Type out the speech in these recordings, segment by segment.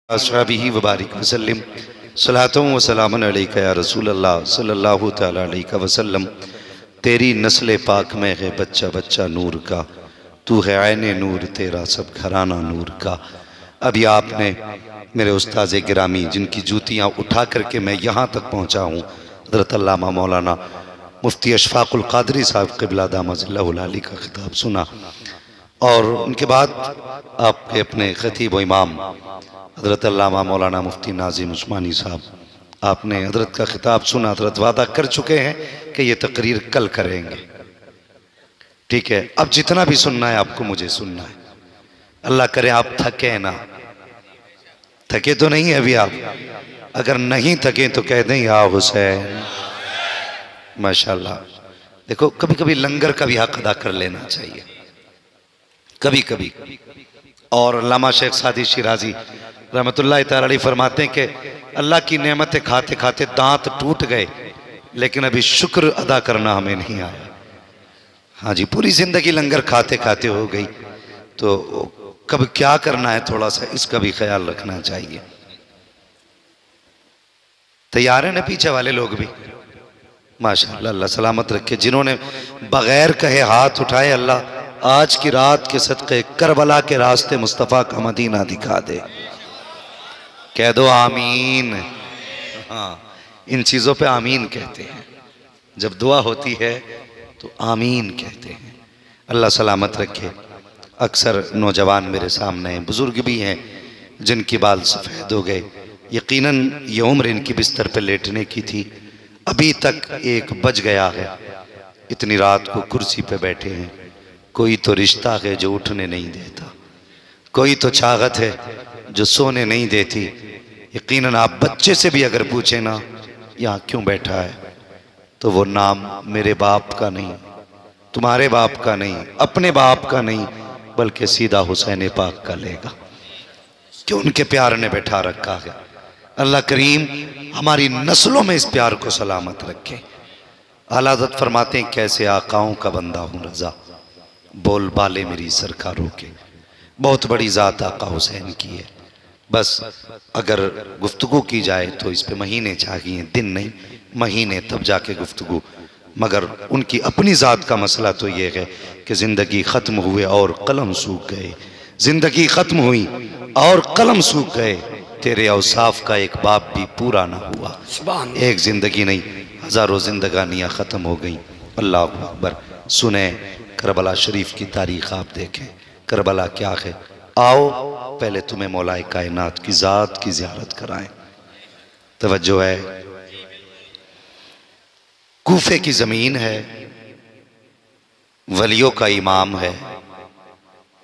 अस्हाबिही व बारिक वसल्लम सलातों व सलामन अलैका या रसूल अल्लाह सल्लल्लाहु तआला अलैहि वसल्लम। तेरी नस्ल पाक में है बच्चा बच्चा नूर का, तू है आईने नूर तेरा सब घराना नूर का। अभी आपने मेरे उस्ताद गिरामी जिनकी जूतियाँ उठा करके मैं यहाँ तक पहुँचा हूँ, हज़रत अल्लामा मौलाना मुफ्ती अशफाकुल क़ादरी साहब क़िबला दामद अली का खिताब सुना, और उनके बाद आपके अपने खतीब व इमाम हज़रत अल्लामा मौलाना मुफ्ती नाज़िम उस्मानी साहब, आपने हज़रत का खिताब सुना। हज़रत वादा कर चुके हैं कि ये तकरीर कल करेंगे, ठीक है। अब जितना भी सुनना है आपको मुझे सुनना है। अल्लाह करे आप थके ना, थके तो नहीं है अभी आप? अगर नहीं थके तो कह दें या हुसैन। माशाल्लाह। देखो कभी कभी लंगर का भी हक अदा कर लेना चाहिए, कभी कभी। और अल्लामा शेख सादी शिराजी रहमतुल्लाह तआला अलैह फरमाते हैं कि अल्लाह की नेमतें खाते खाते दांत टूट गए, लेकिन अभी शुक्र अदा करना हमें नहीं आया। हाँ जी, पूरी जिंदगी लंगर खाते खाते हो गई, तो कब क्या करना है थोड़ा सा इसका भी ख्याल रखना चाहिए। तैयार है ना पीछे वाले लोग भी? माशाअल्लाह, अल्लाह सलामत रखे। जिन्होंने बगैर कहे हाथ उठाए, अल्लाह आज की रात के सदक़े करबला के रास्ते मुस्तफ़ा का मदीना दिखा दे। कह दो आमीन। हाँ, इन चीज़ों पे आमीन कहते हैं, जब दुआ होती है तो आमीन कहते हैं। अल्लाह सलामत रखे। अक्सर नौजवान मेरे सामने हैं, बुज़ुर्ग भी हैं जिनके बाल सफ़ेद हो गए। यकीनन ये उम्र इनकी बिस्तर पे लेटने की थी, अभी तक 1 बज गया है। इतनी रात को कुर्सी पे बैठे हैं। कोई तो रिश्ता है जो उठने नहीं देता, कोई तो चाहत है जो सोने नहीं देती। यकीनन आप बच्चे से भी अगर पूछे ना यहाँ क्यों बैठा है, तो वो नाम मेरे बाप का नहीं, तुम्हारे बाप का नहीं, अपने बाप का नहीं, बल्कि सीधा हुसैन पाक का लेगा, क्यों उनके प्यार ने बैठा रखा है। अल्लाह करीम हमारी नस्लों में इस प्यार को सलामत रखे। आला हज़रत फरमाते हैं, कैसे आकाओं का बंदा हूँ रज़ा, बोल बाले मेरी सरकारों के। बहुत बड़ी ज़ात आका हुसैन की है। बस अगर गुफ्तगू की जाए तो इस पे महीने चाहिए, दिन नहीं, महीने, तब जाके गुफ्तगू। मगर उनकी अपनी ज़ात का मसला तो ये है कि ज़िंदगी ख़त्म हुए और कलम सूख गए, ज़िंदगी ख़त्म हुई और कलम सूख गए। तेरे औसाफ का एक बाप भी पूरा ना हुआ। एक ज़िंदगी नहीं, हज़ारों जिंदगानियाँ ख़त्म हो गई। अल्लाह अकबर। सुने करबला शरीफ की तारीख़ आप देखें, करबला क्या है। आओ पहले तुम्हें मौलाए कायनात की ज़ात की ज़ियारत कराएं। तवज्जो है, कूफे की ज़मीन है, वलियों का इमाम है।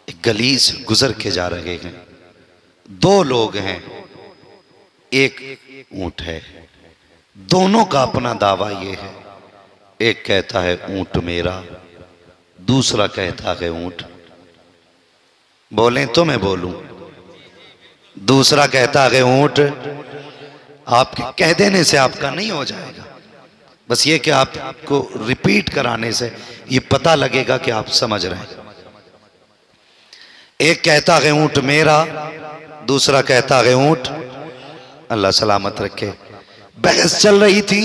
एक गली से गुजर के जा रहे हैं, 2 लोग हैं, एक ऊंट है। दोनों का अपना दावा ये है, एक कहता है ऊंट मेरा, दूसरा कहता है ऊंट। बोलें तो मैं बोलूं? दूसरा कहता है ऊंट। आपके कह देने से आपका नहीं हो जाएगा, बस ये कि आपको रिपीट कराने से ये पता लगेगा कि आप समझ रहे हैं। एक कहता है ऊंट मेरा, दूसरा कहता है ऊंट। अल्लाह सलामत रखे। बहस चल रही थी,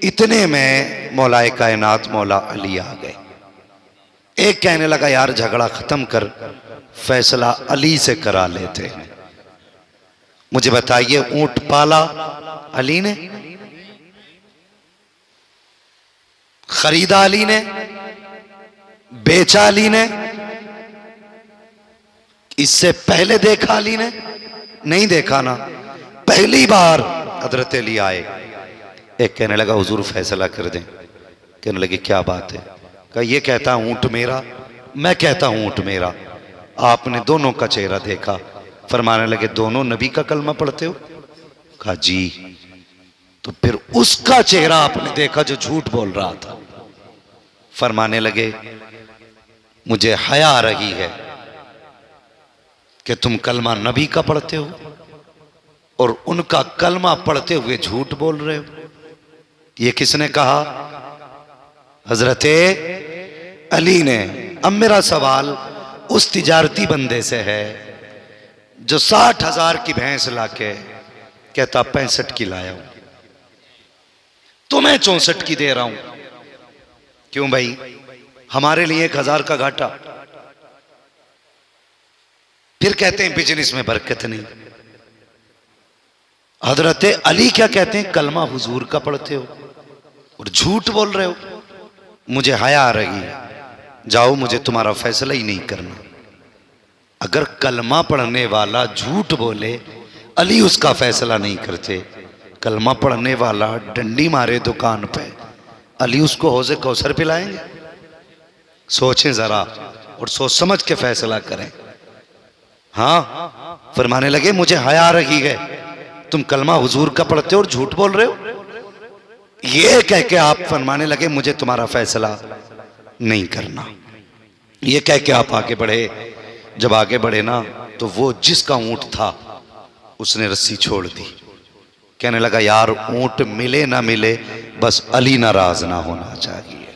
इतने में मौलाए कायनात मौला अली आ गए। एक कहने लगा, यार झगड़ा खत्म कर, फैसला अली से करा लेते हैं। मुझे बताइए, ऊंट पाला अली ने, खरीदा अली ने, बेचा अली ने, इससे पहले देखा अली ने? नहीं देखा ना। पहली बार हजरत अली आए। एक कहने लगा, हुजूर फैसला कर दें। कहने लगे, क्या बात है? कहा, ये कहता ऊंट मेरा, मैं कहता हूं ऊंट मेरा। आपने दोनों का चेहरा देखा। फरमाने लगे, दोनों नबी का कलमा पढ़ते हो? कहा, जी। तो फिर उसका चेहरा आपने देखा जो झूठ बोल रहा था। फरमाने लगे, मुझे हया आ रही है कि तुम कलमा नबी का पढ़ते हो और उनका कलमा पढ़ते हुए झूठ बोल रहे हो। ये किसने कहा? हजरत अली ने। अब मेरा सवाल उस तिजारती बंदे से है जो 60,000 की भैंस लाके कहता 65 की लाया हूं, तुम्हें 64 की दे रहा हूं। क्यों भाई? हमारे लिए 1,000 का घाटा। फिर कहते हैं बिजनेस में बरकत नहीं। हजरत अली क्या कहते हैं? कलमा हुजूर का पढ़ते हो और झूठ बोल रहे हो, मुझे हया आ रही है, जाओ मुझे तुम्हारा फैसला ही नहीं करना। अगर कलमा पढ़ने वाला झूठ बोले, अली उसका फैसला नहीं करते। कलमा पढ़ने वाला डंडी मारे दुकान पे, अली उसको हौज़े कौसर पिलाएंगे? सोचें जरा और सोच समझ के फैसला करें। हाँ, फरमाने लगे मुझे हया आ रही है, तुम कलमा हुजूर का पढ़ते हो और झूठ बोल रहे हो। ये कह के आप फरमाने लगे मुझे तुम्हारा फैसला नहीं करना। ये कह के आप आगे बढ़े। जब आगे बढ़े ना तो वो जिसका ऊंट था उसने रस्सी छोड़ दी। कहने लगा यार ऊंट मिले ना मिले, बस अली नाराज ना होना चाहिए।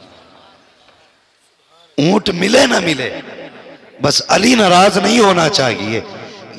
ऊंट मिले ना मिले, बस अली नाराज नहीं होना चाहिए।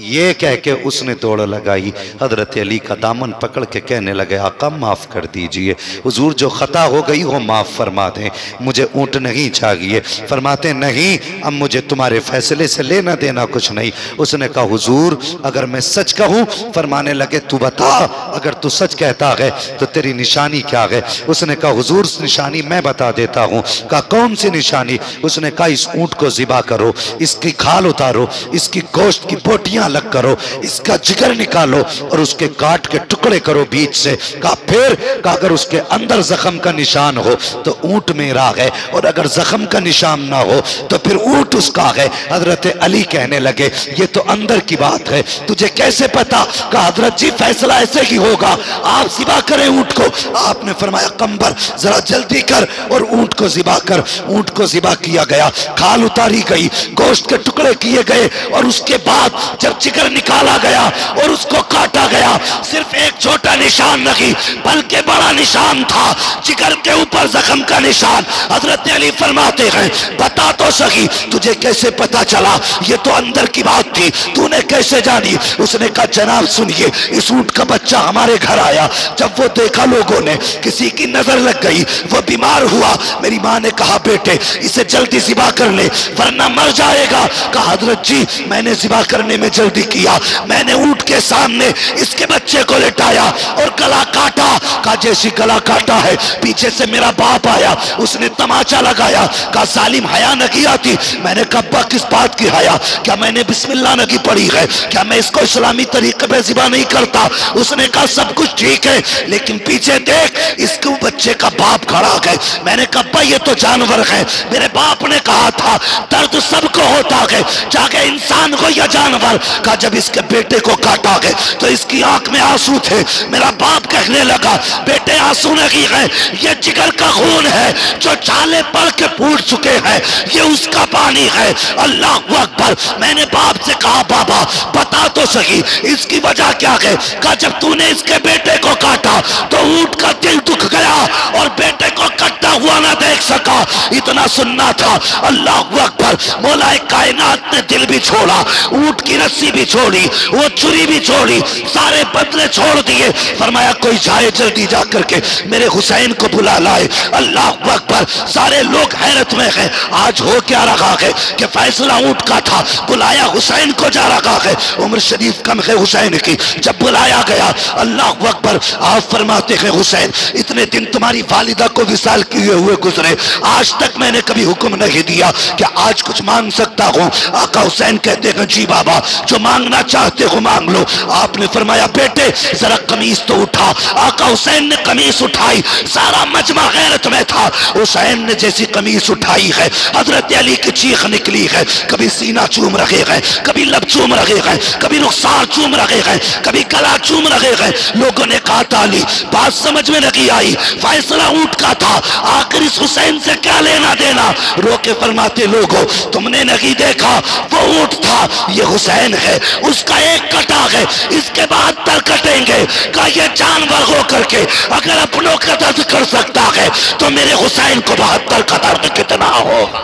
ये कह के उसने दौड़ लगाई। हजरत अली का दामन पकड़ के कहने लगे आका माफ कर दीजिए, हुजूर जो खता हो गई हो माफ फरमा दें, मुझे ऊंट नहीं चाहिए। फरमाते नहीं, अब मुझे तुम्हारे फैसले से लेना देना कुछ नहीं। उसने कहा हुजूर अगर मैं सच कहूं, फरमाने लगे तू बता, अगर तू सच कहता है तो तेरी निशानी क्या है? उसने कहा हुजूर निशानी मैं बता देता हूं। कहा कौन सी निशानी? उसने कहा इस ऊंट को ज़िबा करो, इसकी खाल उतारो, इसकी गोश्त की बोटियां अलग करो, इसका जिगर निकालो और उसके काट के टुकड़े करो बीच से। कहा फिर? कहा अगर उसके अंदर जख्म का निशान हो तो ऊंट मेरा है, और अगर जख्म का निशान ना हो तो फिर ऊंट उसका है। हजरत अली कहने लगे ये तो अंदर की बात है, तुझे कैसे पता? कहा हजरत जी फैसला ऐसे ही होगा, आप ज़िबा करें ऊंट को। आपने फरमाया कंबर जरा जल्दी कर और ऊंट को ज़िबा कर। ऊंट को ज़िबा किया गया, खाल उतारी गई, गोश्त के टुकड़े किए गए और उसके बाद जब जिगर निकाला गया और उसको काटा गया, सिर्फ एक छोटा निशान नहीं बल्कि बड़ा निशान था, जिगर के ऊपर जख्म का निशान। हजरत अली फरमाते हैं बता तो सही तुझे कैसे पता चला? ये तो अंदर की बात थी, तूने कैसे जानी? उसने कहा जनाब सुनिए, इस ऊंट का बच्चा हमारे घर आया, जब वो देखा लोगों ने, किसी की नजर लग गई, वो बीमार हुआ। मेरी माँ ने कहा बेटे इसे जल्दी ज़िबा कर ले वरना मर जाएगा। कहा हजरत जी मैंने ज़िबा करने में जल्दी किया, मैंने ऊंट के सामने इसके बच्चे को लेटाया और गला काटा। कहा जैसी गला काटा है पीछे से मेरा बाप आया, उसने तमाचा लगाया। कहा जालिम हया नहीं आती? मैंने कहा अब्बा किस बात की हया? क्या मैंने बिस्मिल्लाह नहीं पढ़ी है? क्या मैं इसको इस्लामी तरीके पे ज़िबा नहीं करता? उसने कहा सब कुछ ठीक है, लेकिन पीछे देख इसके बच्चे का बाप खड़ा है। मैंने कहा अब्बा ये तो जानवर है, मेरे बाप ने कहा था दर्द सबको होता है, चाहे इंसान हो या जानवर। का जब इसके बेटे को काटा गया तो इसकी आंख में आंसू थे। मेरा बाप कहने लगा बेटे आंसू नहीं है, ये जिगर का खून है जो छाले पड़ के फूट चुके हैं, ये उसका पानी है। अल्लाह अकबर। मैंने बाप से कहा बाबा बता तो सही इसकी वजह क्या है? कहा जब तूने इसके बेटे को काटा तो ऊंट का दिल दुख गया और बेटे को कटता हुआ ना देख सका, इतना सुनना था। अल्लाह अकबर। मौलाए कायनात ने दिल भी छोड़ा, ऊंट की रस्सी भी छोड़ी, वो छुरी भी छोड़ी, सारे बदले छोड़ दिए। फरमाया कोई जाए जल्दी जा करके मेरे हुसैन को बुला लाए। अल्लाह अकबर। सारे लोग हैरत में हैं, आज हो क्या रहा है कि फैसला ऊंट का था, बुलाया हुसैन को जा रहा है, उम्र शरीफ कम है हुसैन की। जब बुलाया गया अल्लाह अकबर, आप फरमाते हैं हुसैन इतने दिन तुम्हारी वालिदा को विसाल किए हुए गुजरे, आज तक मैंने कभी हुक्म नहीं दिया कि आज कुछ मांग सकता हूं। आका हुसैन कहते हैं जी बाबा जो मांगना चाहते हो मांग लो। आपने फरमाया बेटे जरा कमीज तो उठा। आका हुसैन ने कमीज उठाई, सारा मजमा गैरत में था। हुसैन ने जैसी कमीज उठाई है हजरत अली की चीख निकली है, कभी सीना चूम रहे हैं, कभी लब चूम रहे हैं, कभी रुखसार चूम रहे हैं, कभी गला चूम रहे हैं। लोगों ने कहा ताली बात समझ में नहीं आई, फैसला ऊंट का था, आखिर इस हुसैन से क्या लेना देना? रोके फरमाते लोगों तुमने नहीं देखा वो ऊंट था, ये हुसैन है, उसका एक कटा है, इसके बाद पर कटेंगे। का ये जानवर हो करके अगर अपनों का दर्द कर सकता है तो मेरे हुसैन को 72 का दर्द कितना होगा?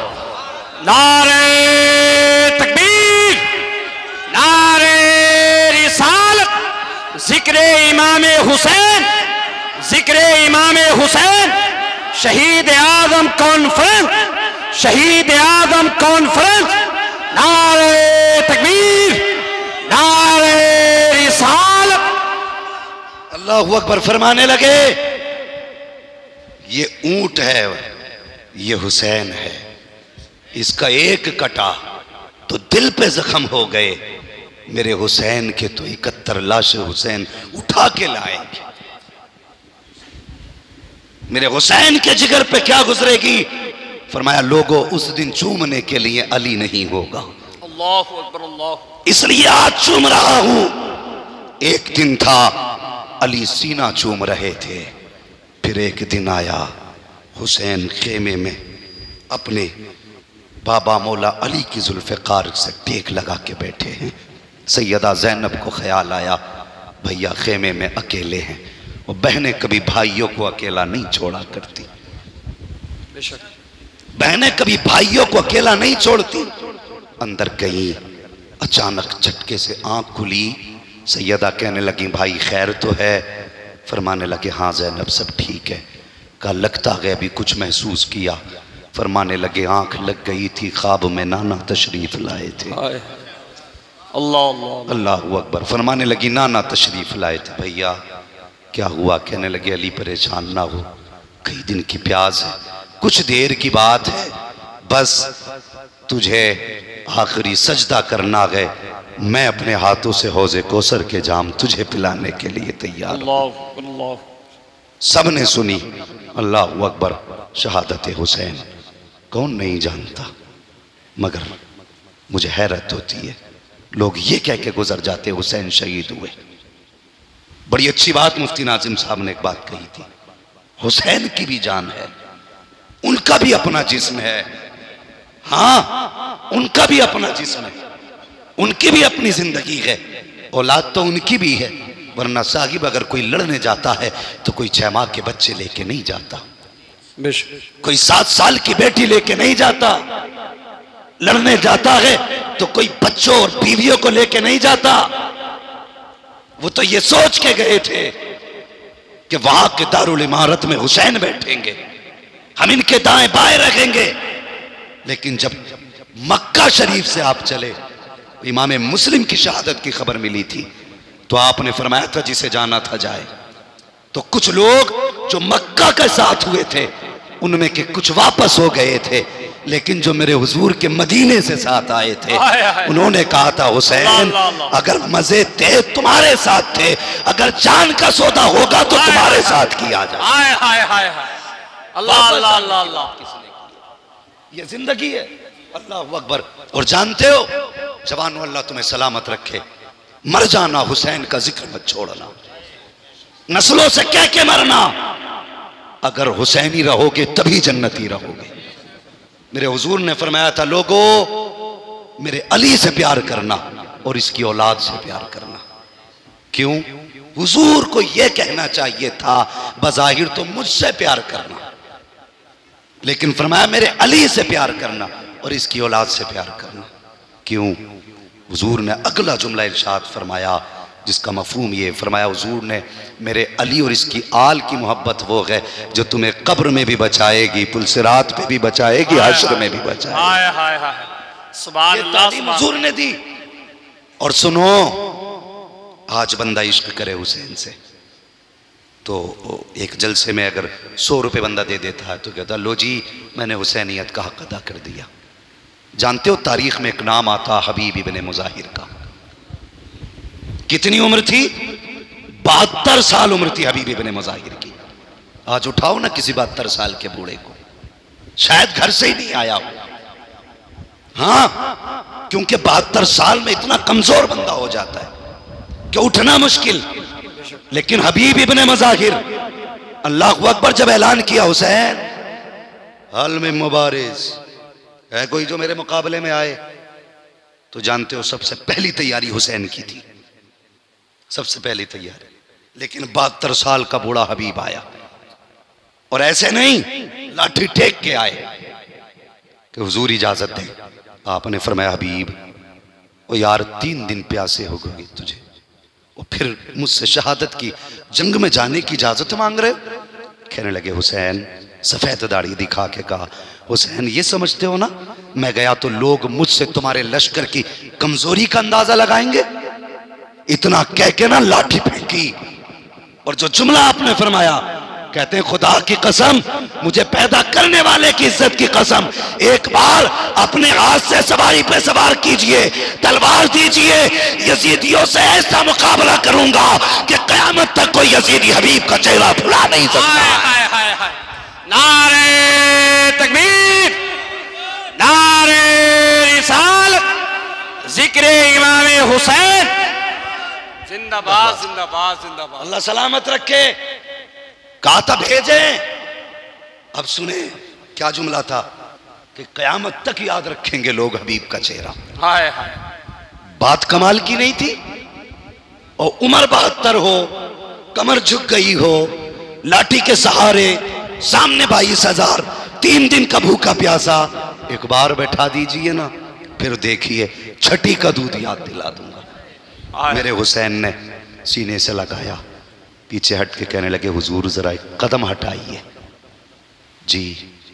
नारे तकबीर, नारे जिक्र इमाम हुसैन, जिक्र इमाम हुसैन, शहीद आजम कॉन्फ्रेंस, शहीद आजम कॉन्फ्रेंस, नारे तकबीर, नारे रिसालत। अल्लाहु अकबर फरमाने लगे, ये ऊंट है, ये हुसैन है, इसका एक कटा तो दिल पे जख्म हो गए, मेरे हुसैन के तो 71 लाश हुसैन उठा के लाएंगे। मेरे हुसैन के जिगर पे क्या गुजरेगी? फरमाया लोगों उस दिन चूमने के लिए अली नहीं होगा। अल्लाहु अकबर, अल्लाह। इसलिए आज चूम रहा हूं। एक दिन था अली सीना चूम रहे थे, फिर एक दिन आया हुसैन खेमे में अपने बाबा मौला अली की जुल्फ़िकार से टेक लगा के बैठे हैं। सैयदा ज़ैनब को ख्याल आया भैया खेमे में अकेले हैं, वो बहनें कभी भाइयों को अकेला नहीं छोड़ा करती, बहनें कभी भाइयों को अकेला नहीं छोड़ती। अंदर गई, अचानक झटके से आंख खुली, सैयदा कहने लगी भाई खैर तो है? फरमाने लगे हाँ ज़ैनब सब ठीक है। कहा लगता है अभी कुछ महसूस किया? फरमाने लगे आंख लग गई थी, ख्वाब में नाना तशरीफ लाए थे। अल्लाह अल्लाहु अकबर। फरमाने लगी नाना तशरीफ लाए थे, भैया क्या हुआ? कहने लगे अली परेशान ना हो, कई दिन की प्यास है, कुछ देर की बात है, बस तुझे आखिरी सजदा करना है, मैं अपने हाथों से हौज़े कौसर के जाम तुझे पिलाने के लिए तैयार हूं। सब ने सुनी अल्लाहु अकबर, शहादत हुसैन कौन नहीं जानता, मगर मुझे हैरत होती है लोग ये कह के गुजर जाते हुसैन शहीद हुए। बड़ी अच्छी बात मुफ्ती नाजिम साहब ने एक बात कही थी, हुसैन की भी जान है, उनका भी अपना जिस्म है, हाँ उनका भी अपना जिस्म है, उनकी भी अपनी जिंदगी है, औलाद तो उनकी भी है, वरना साहिब अगर कोई लड़ने जाता है तो कोई 6 माह के बच्चे लेके नहीं जाता, कोई 7 साल की बेटी लेके नहीं जाता, लड़ने जाता है तो कोई बच्चों और बीवियों को लेके नहीं जाता। वो तो ये सोच के गए थे कि वहां के दारुल इमारत में हुसैन बैठेंगे, हम इनके दाएं बाएं रखेंगे। लेकिन जब मक्का शरीफ से आप चले, इमाम मुस्लिम की शहादत की खबर मिली थी, तो आपने फरमाया था जिसे जाना था जाए। तो कुछ लोग जो मक्का के साथ हुए थे उनमें के कुछ वापस हो गए थे, लेकिन जो मेरे हुजूर के मदीने से साथ आए थे उन्होंने कहा था हुसैन अगर मजे थे तुम्हारे साथ थे, अगर जान का सौदा होगा तो तुम्हारे साथ किया जाए। ये जिंदगी है। अल्लाह अकबर। और जानते हो जवानों, अल्लाह तुम्हें सलामत रखे, मर जाना हुसैन का जिक्र मत छोड़ना, नस्लों से कह के मरना, अगर हुसैनी रहोगे तभी जन्नती रहोगे। मेरे हुजूर ने फरमाया था लोगों मेरे अली से प्यार करना और इसकी औलाद से प्यार करना। क्यों? हुजूर को यह कहना चाहिए था बज़ाहिर तो मुझसे प्यार करना, लेकिन फरमाया मेरे अली से प्यार करना और इसकी औलाद से प्यार करना। क्यों? हुजूर ने अगला जुमला इरशाद फरमाया जिसका मफहूम ये फरमाया, हुजूर ने मेरे अली और इसकी आल की मोहब्बत वो है जो तुम्हें कब्र में भी बचाएगी, पुलसिरात पे भी बचाएगी, हश्र में भी बचाएगी। हुजूर ने दी। और सुनो, आज बंदा इश्क करे हुसैन से तो एक जलसे में अगर 100 रुपये बंदा दे देता है तो कहता लो जी मैंने हुसैनियत का हक अदा कर दिया। जानते हो तारीख में एक नाम आता हबीब इब्ने मुज़ाहिर का। कितनी उम्र थी? 72 साल उम्र थी हबीब इब्ने मुज़ाहिर की। आज उठाओ ना किसी 72 साल के बूढ़े को, शायद घर से ही नहीं आया हो। हाँ, क्योंकि 72 साल में इतना कमजोर बंदा हो जाता है कि उठना मुश्किल। लेकिन हबीब इब्ने मुज़ाहिर, अल्लाहु अकबर, जब ऐलान किया हुसैन हल में मुबारिज है कोई जो मेरे मुकाबले में आए, तो जानते हो सबसे पहली तैयारी हुसैन की थी, सबसे पहली तैयारी। लेकिन 72 साल का बूढ़ा हबीब आया और ऐसे नहीं लाठी टेक के आए कि हुजूर इजाजत दे। आपने फरमाया हबीब ओ यार 3 दिन प्यासे हो गए तुझे, और फिर मुझसे शहादत की जंग में जाने की इजाजत मांग रहे हो? कहने लगे हुसैन, सफेद दाढ़ी दिखा के कहा, हुसैन ये समझते हो ना मैं गया तो लोग मुझसे तुम्हारे लश्कर की कमजोरी का अंदाजा लगाएंगे? इतना कह के ना लाठी फेंकी, और जो जुमला आपने फरमाया, कहते हैं खुदा की कसम, मुझे पैदा करने वाले की इज्जत की कसम, एक बार अपने हाथ से सवारी पे सवार कीजिए, तलवार दीजिए, यजीदियों से ऐसा मुकाबला करूंगा कि कयामत तक कोई यजीदी हबीब का चेहरा भुला नहीं सकता। नारे तकबीर, नारे रिसालत, जिक्र इमाम हुसैन, जिंदाबाद जिंदाबाद जिंदाबाद। अल्लाह सलामत रखे। कहा था भेजें, अब सुने क्या जुमला था कि कयामत तक याद रखेंगे लोग हबीब का चेहरा। हाय हाय, बात कमाल की नहीं थी? और उम्र 72 हो, कमर झुक गई हो, लाठी के सहारे, सामने 22,000, 3 दिन का भूखा प्यासा, एक बार बैठा दीजिए ना, फिर देखिए छठी का दूध याद दिला दूंगा। मेरे हुसैन ने सीने से लगाया, पीछे हट के कहने लगे, हुजूर जरा एक कदम हटाइए। जी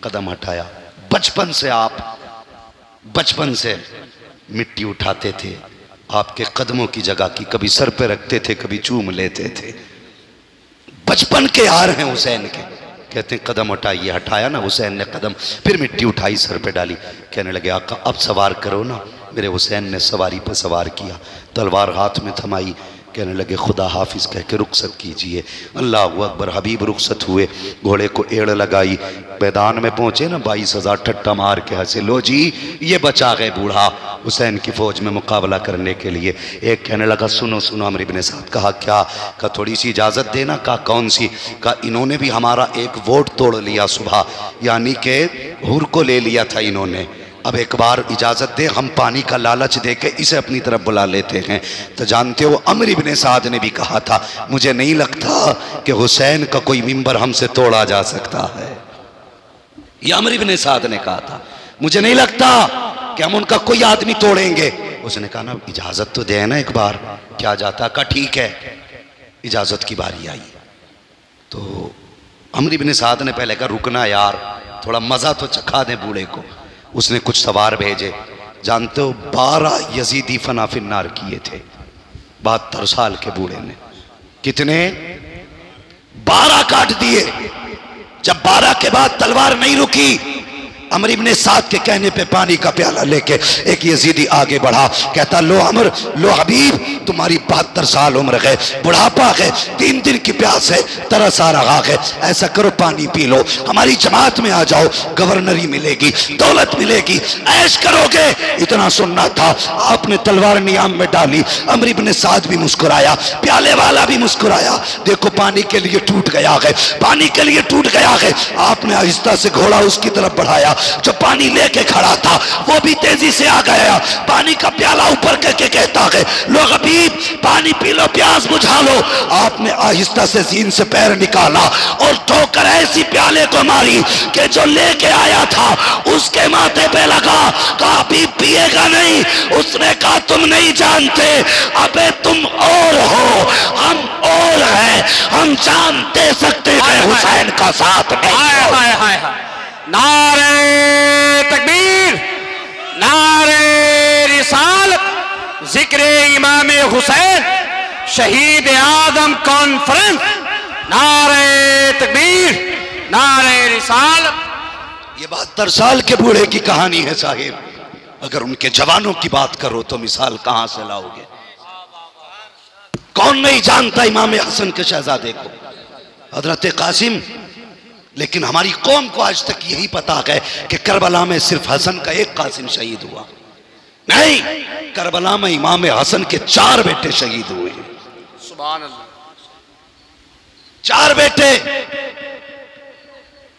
कदम हटाया। बचपन से आप बचपन से मिट्टी उठाते थे, आपके कदमों की जगह की कभी सर पे रखते थे, कभी चूम लेते थे। बचपन के यार हैं हुसैन के। कहते हैं कदम हटाइए। हटाया ना हुसैन ने कदम, फिर मिट्टी उठाई, सर पे डाली। कहने लगे आका अब सवार करो ना। मेरे हुसैन ने सवारी पर सवार किया, तलवार हाथ में थमाई। कहने लगे खुदा हाफिज कह के रुखसत कीजिए। अल्लाह अकबर। हबीब रुखसत हुए, घोड़े को एड़ लगाई, मैदान में पहुंचे ना, 22,000 ठट्टा मार के हंसे, लो जी ये बचा गए बूढ़ा हुसैन की फौज में मुकाबला करने के लिए। एक कहने लगा सुनो सुनो, अमर इब्ने साद। कहा क्या? कहा थोड़ी सी इजाज़त देना। कहा कौन सी? कहा इन्होंने भी हमारा एक वोट तोड़ लिया सुबह, यानी कि हुर को ले लिया था इन्होंने। अब एक बार इजाज़त दे, हम पानी का लालच दे के इसे अपनी तरफ बुला लेते हैं। तो जानते हो अमर इब्ने साद ने भी कहा था, मुझे नहीं लगता कि हुसैन का कोई मिंबर हमसे तोड़ा जा सकता है। यह अमर इब्ने साद ने कहा था, मुझे नहीं लगता कि हम उनका कोई आदमी तोड़ेंगे। उसने कहा ना इजाज़त तो दे ना एक बार, क्या जाता। कहा ठीक है। इजाज़त की बारी आई तो अमर इब्ने साद ने पहले कहा रुकना यार, थोड़ा मज़ा तो चखा दें बूढ़े को। उसने कुछ सवार भेजे। जानते हो 12 यजीदी फना फिन्नार किए थे 72 साल के बूढ़े ने। कितने? 12 काट दिए। जब 12 के बाद तलवार नहीं रुकी, अमर इब्ने साद के कहने पे पानी का प्याला लेके एक यजीदी आगे बढ़ा, कहता लो अमर, लो हबीब, तुम्हारी 72 साल उम्र है, बुढ़ापा है, 3 दिन की प्यास है, तरस आ रहा है, ऐसा करो पानी पी लो, हमारी जमात में आ जाओ, गवर्नरी मिलेगी, दौलत मिलेगी, ऐश करोगे। इतना सुनना था। आपने तलवार नियाम में डाली। अमर इब्ने साद भी मुस्कुराया, प्याले वाला भी मुस्कुराया। देखो पानी के लिए टूट गया है, पानी के लिए टूट गया है। आपने आहिस्ता से घोड़ा उसकी तरफ बढ़ाया, जो पानी लेके खड़ा था वो भी तेजी से आ गया। पानी का प्याला ऊपर करके कहता है लो हबीब पानी पी लो, प्यास बुझा लो। आपने आहिस्ता से जीन से पैर निकाला और ठोकर ऐसी प्याले को मारी कि जो लेके आया था उसके माथे पे लगा। कहा हबीब पिएगा नहीं। उसने कहा तुम नहीं जानते, अबे तुम और हो, हम और हैं, हम जान दे सकते हैं हुसैन का साथ नहीं। नारे तकबीर, नारे रिसालत, जिक्र इमाम हुसैन, शहीद आदम कॉन्फ्रेंस, नारे तकबीर, नारे रिसालत। ये 72 साल के बूढ़े की कहानी है साहिब। अगर उनके जवानों की बात करो तो मिसाल कहां से लाओगे? कौन नहीं जानता इमाम हसन के शहजादे को, हजरत कासिम। लेकिन हमारी कौम को आज तक यही पता है कि करबला में सिर्फ हसन का एक कासिम शहीद हुआ नहीं, करबला में इमाम हसन के 4 बेटे शहीद हुए। सुभान अल्लाह। 4 बेटे।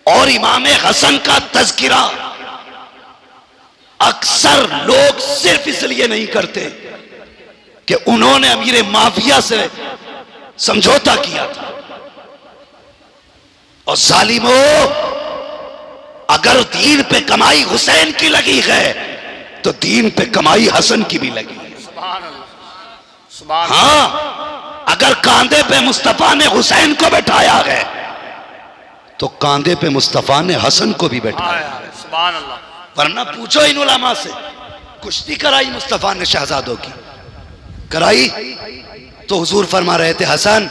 और इमाम हसन का तज़किरा अक्सर लोग सिर्फ इसलिए नहीं करते कि उन्होंने अमीर माफिया से समझौता किया था। और जालिमो, अगर दीन पे कमाई हुसैन की लगी है तो दीन पे कमाई हसन की भी लगी है। सुभान अल्लाह, सुभान। हाँ, अगर कांधे पे मुस्तफा ने हुसैन को बैठाया है तो कांधे पे मुस्तफा ने हसन को भी बैठाया है। सुभान अल्लाह। वरना पूछो इन उलमा से, कुश्ती कराई मुस्तफा ने शहजादों की, कराई तो हुजूर फरमा रहे थे हसन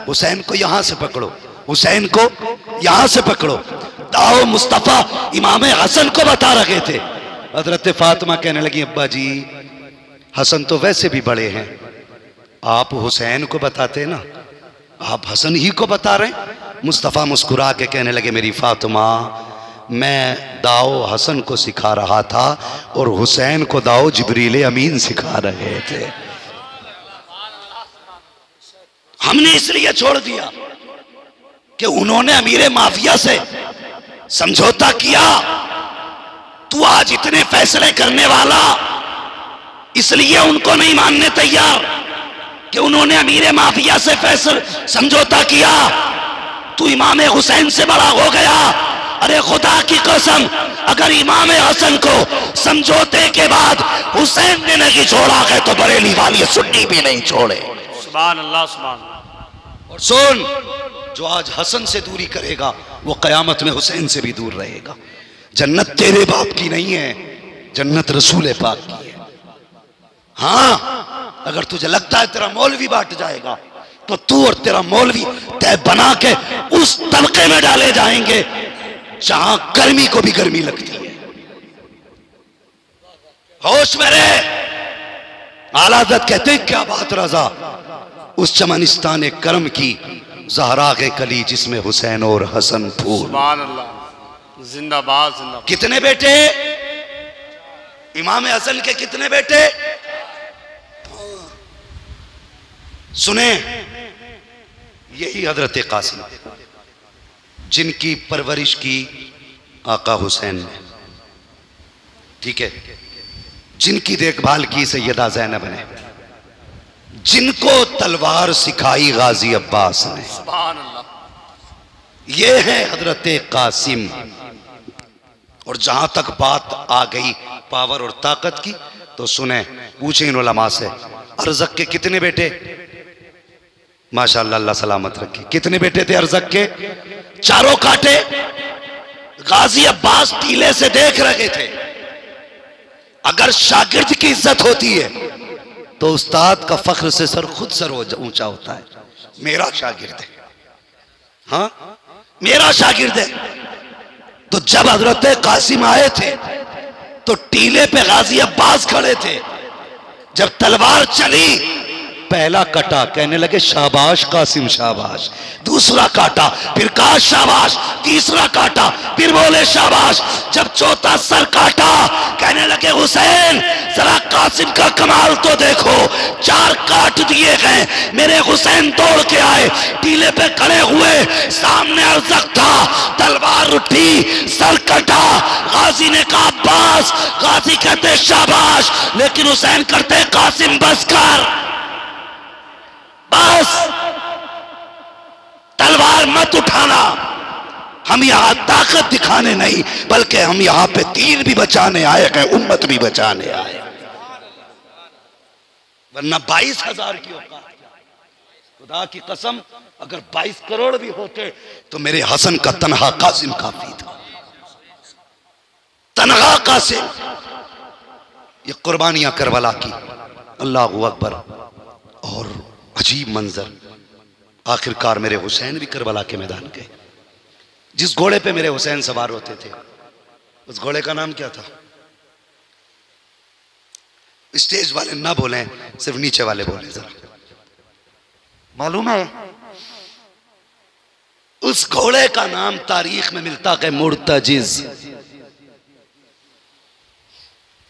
हुसैन को यहां से पकड़ो, हुसैन को यहां से पकड़ो। दाओ मुस्तफा इमाम हसन को बता रहे थे। हजरत फातिमा कहने लगी अब्बा जी हसन तो वैसे भी बड़े हैं, आप हुसैन को बताते ना, आप हसन ही को बता रहे हैं। मुस्तफा मुस्कुरा के कहने लगे मेरी फातिमा मैं दाओ हसन को सिखा रहा था और हुसैन को दाओ जिब्रील अमीन सिखा रहे थे। हमने इसलिए छोड़ दिया कि उन्होंने अमीर माफिया से समझौता किया। तू आज इतने फैसले करने वाला, इसलिए उनको नहीं मानने तैयार कि उन्होंने अमीर माफिया से फैसला समझौता किया। तू इमाम हुसैन से बड़ा हो गया। अरे खुदा की कसम, अगर इमाम हसन को समझौते के बाद हुसैन ने नहीं छोड़ा है तो बरेली वाली सुन्नी भी नहीं छोड़े। सुभान अल्लाह, सुभान अल्लाह। और सुन, जो आज हसन से दूरी करेगा वो कयामत में हुसैन से भी दूर रहेगा। जन्नत तेरे बाप की नहीं है, जन्नत रसूल पाक की है। हाँ, अगर तुझे लगता है तेरा मौलवी बांट जाएगा तो तू और तेरा मौलवी तय बना के उस तबके में डाले जाएंगे जहां गर्मी को भी गर्मी लगती है। होश में रहे। आला हज़रत कहते हैं क्या बात रजा, उस चमनिस्तान करम की ज़हरा के कली जिसमें हुसैन और हसन फूल। सुभान अल्लाह, जिंदाबाद जिंदाबाद। कितने बेटे इमाम हसन के, कितने बेटे सुने? यही हजरत कासिम जिनकी परवरिश की आका हुसैन ने, ठीक है, जिनकी देखभाल की सैयदा ज़ैनब ने, जिनको तलवार सिखाई गाजी अब्बास ने। सुभान अल्लाह। ये है हजरत कासिम। और जहां तक बात आ गई पावर और ताकत की तो सुने, पूछे इन उलमा से अरज़क के कितने बेटे? माशाअल्लाह, अल्लाह सलामत रखे। कितने बेटे थे अरज़क के? चारों काटे। गाजी अब्बास टीले से देख रहे थे। अगर शागिर्द की इज्जत होती है तो उस्ताद का फख्र से सर खुद सर ऊंचा होता है। मेरा शागिर्द है, हाँ मेरा शागिर्द है। तो जब हजरत कासिम आए थे तो टीले पे गाजी अब्बास खड़े थे। जब तलवार चली, पहला कटा, कहने लगे शाबाश कासिम शाबाश। दूसरा काटा, फिर कहा शाबाश। तीसरा काटा, फिर बोले शाबाश। जब चौथा सर काटा, कहने लगे हुसैन जरा कासिम का कमाल तो देखो। 4 काट दिए गए, मेरे हुसैन दौड़ के आए, टीले पे खड़े हुए, सामने अरज़क था, तलवार उठी, सर कटा। गाजी ने कहा अब्बास, गाजी कहते शाबाश, लेकिन हुसैन करते कासिम बस कर, बस तलवार मत उठाना। हम यहां ताकत दिखाने नहीं, बल्कि हम यहां पे दीन भी बचाने आए हैं, उम्मत भी बचाने आए। वरना 22,000 की औकात, खुदा की कसम अगर 22 करोड़ भी होते तो मेरे हसन का तनहा कासिम काफी था। तनहा कासिम। ये कुर्बानियां करबला की, अल्लाहू अकबर। और अजीब मंजर, आखिरकार मेरे हुसैन भी करबला के मैदान गए। जिस घोड़े पे मेरे हुसैन सवार होते थे उस घोड़े का नाम क्या था? स्टेज वाले ना बोले, सिर्फ नीचे वाले बोले, जरा मालूम है? उस घोड़े का नाम तारीख में मिलता है मुर्तजिज।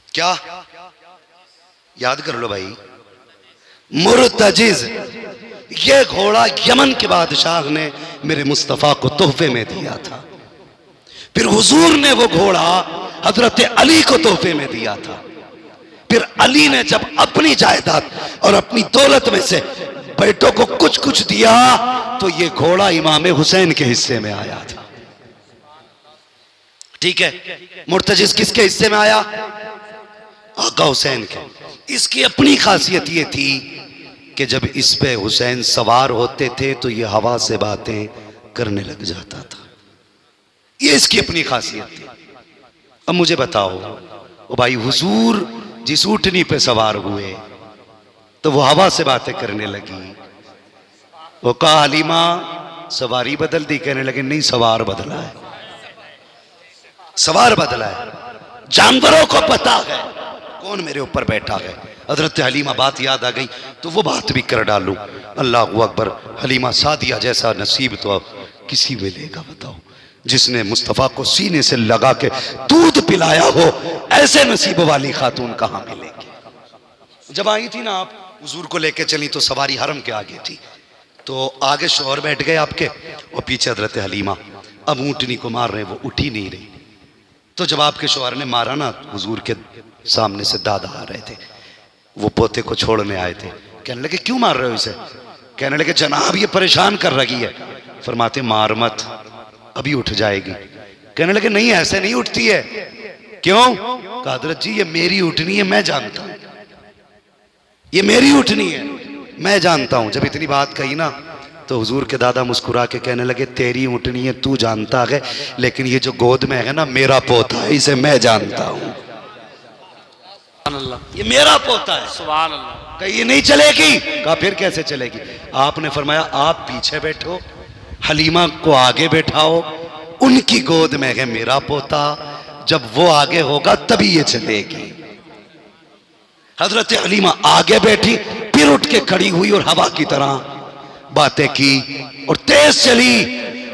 क्या? याद कर लो भाई, मुर्तजिज। ये घोड़ा यमन के बादशाह ने मेरे मुस्तफ़ा को तोहफे में दिया था। फिर हुजूर ने वो घोड़ा हजरत अली को तोहफे में दिया था। फिर अली ने जब अपनी जायदाद और अपनी दौलत में से बेटों को कुछ कुछ दिया तो ये घोड़ा इमाम हुसैन के हिस्से में आया था। ठीक है, मुर्तजिज किसके हिस्से में आया? आका हुसैन के। इसकी अपनी खासियत ये थी कि जब इस पे हुसैन सवार होते थे तो ये हवा से बातें करने लग जाता था। ये इसकी अपनी खासियत थी। अब मुझे बताओ ओ भाई, हुजूर जिस ऊँटनी पे सवार हुए तो वो हवा से बातें करने लगी। वो कहा हलीमा सवारी बदल दी, कहने लगे नहीं सवार बदला है, सवार बदला है। जानवरों को पता है कौन मेरे ऊपर बैठा है। हजरत हलीमा बात याद आ गई तो वो बात भी कर डालूं। अल्लाह अकबर। हलीमा सादिया जैसा नसीब तो अब किसी में लेगा बताओ, जिसने मुस्तफ़ा को सीने से लगा के दूध पिलाया हो, ऐसे नसीब वाली खातून कहां मिलेगी। जब आई थी ना आप हुजूर को लेके चली तो सवारी हरम के आगे थी, तो आगे शौहर बैठ गए आपके और पीछे हजरत हलीमा। अब ऊँटनी को मार रहे, वो उठी नहीं रही। तो जब आपके शौहर ने मारा ना, हुजूर के सामने से दादा आ रहे थे, वो पोते को छोड़ने आए थे। कहने लगे क्यों मार रहे हो इसे? कहने लगे जनाब ये परेशान कर रही है। फरमाते मार मत, अभी उठ जाएगी। कहने लगे नहीं ऐसे नहीं उठती है। क्यों? कहा हजरत जी ये मेरी उठनी है, मैं जानता हूं, ये मेरी उठनी है, मैं जानता हूं। जब इतनी बात कही ना तो हुजूर के दादा मुस्कुरा के कहने लगे तेरी ऊँटनी है तू जानता है, लेकिन ये जो गोद में है ना मेरा पोता है, इसे मैं जानता हूं, ये मेरा पोता है। सुभान अल्लाह। कहीं ये नहीं चलेगी। कहा फिर कैसे चलेगी? आपने फरमाया आप पीछे बैठो, हलीमा को आगे बैठाओ, उनकी गोद में है मेरा पोता, जब वो आगे होगा तभी ये चलेगी। हजरत हलीमा आगे बैठी, फिर उठ के खड़ी हुई और हवा की तरह बातें की और तेज चली।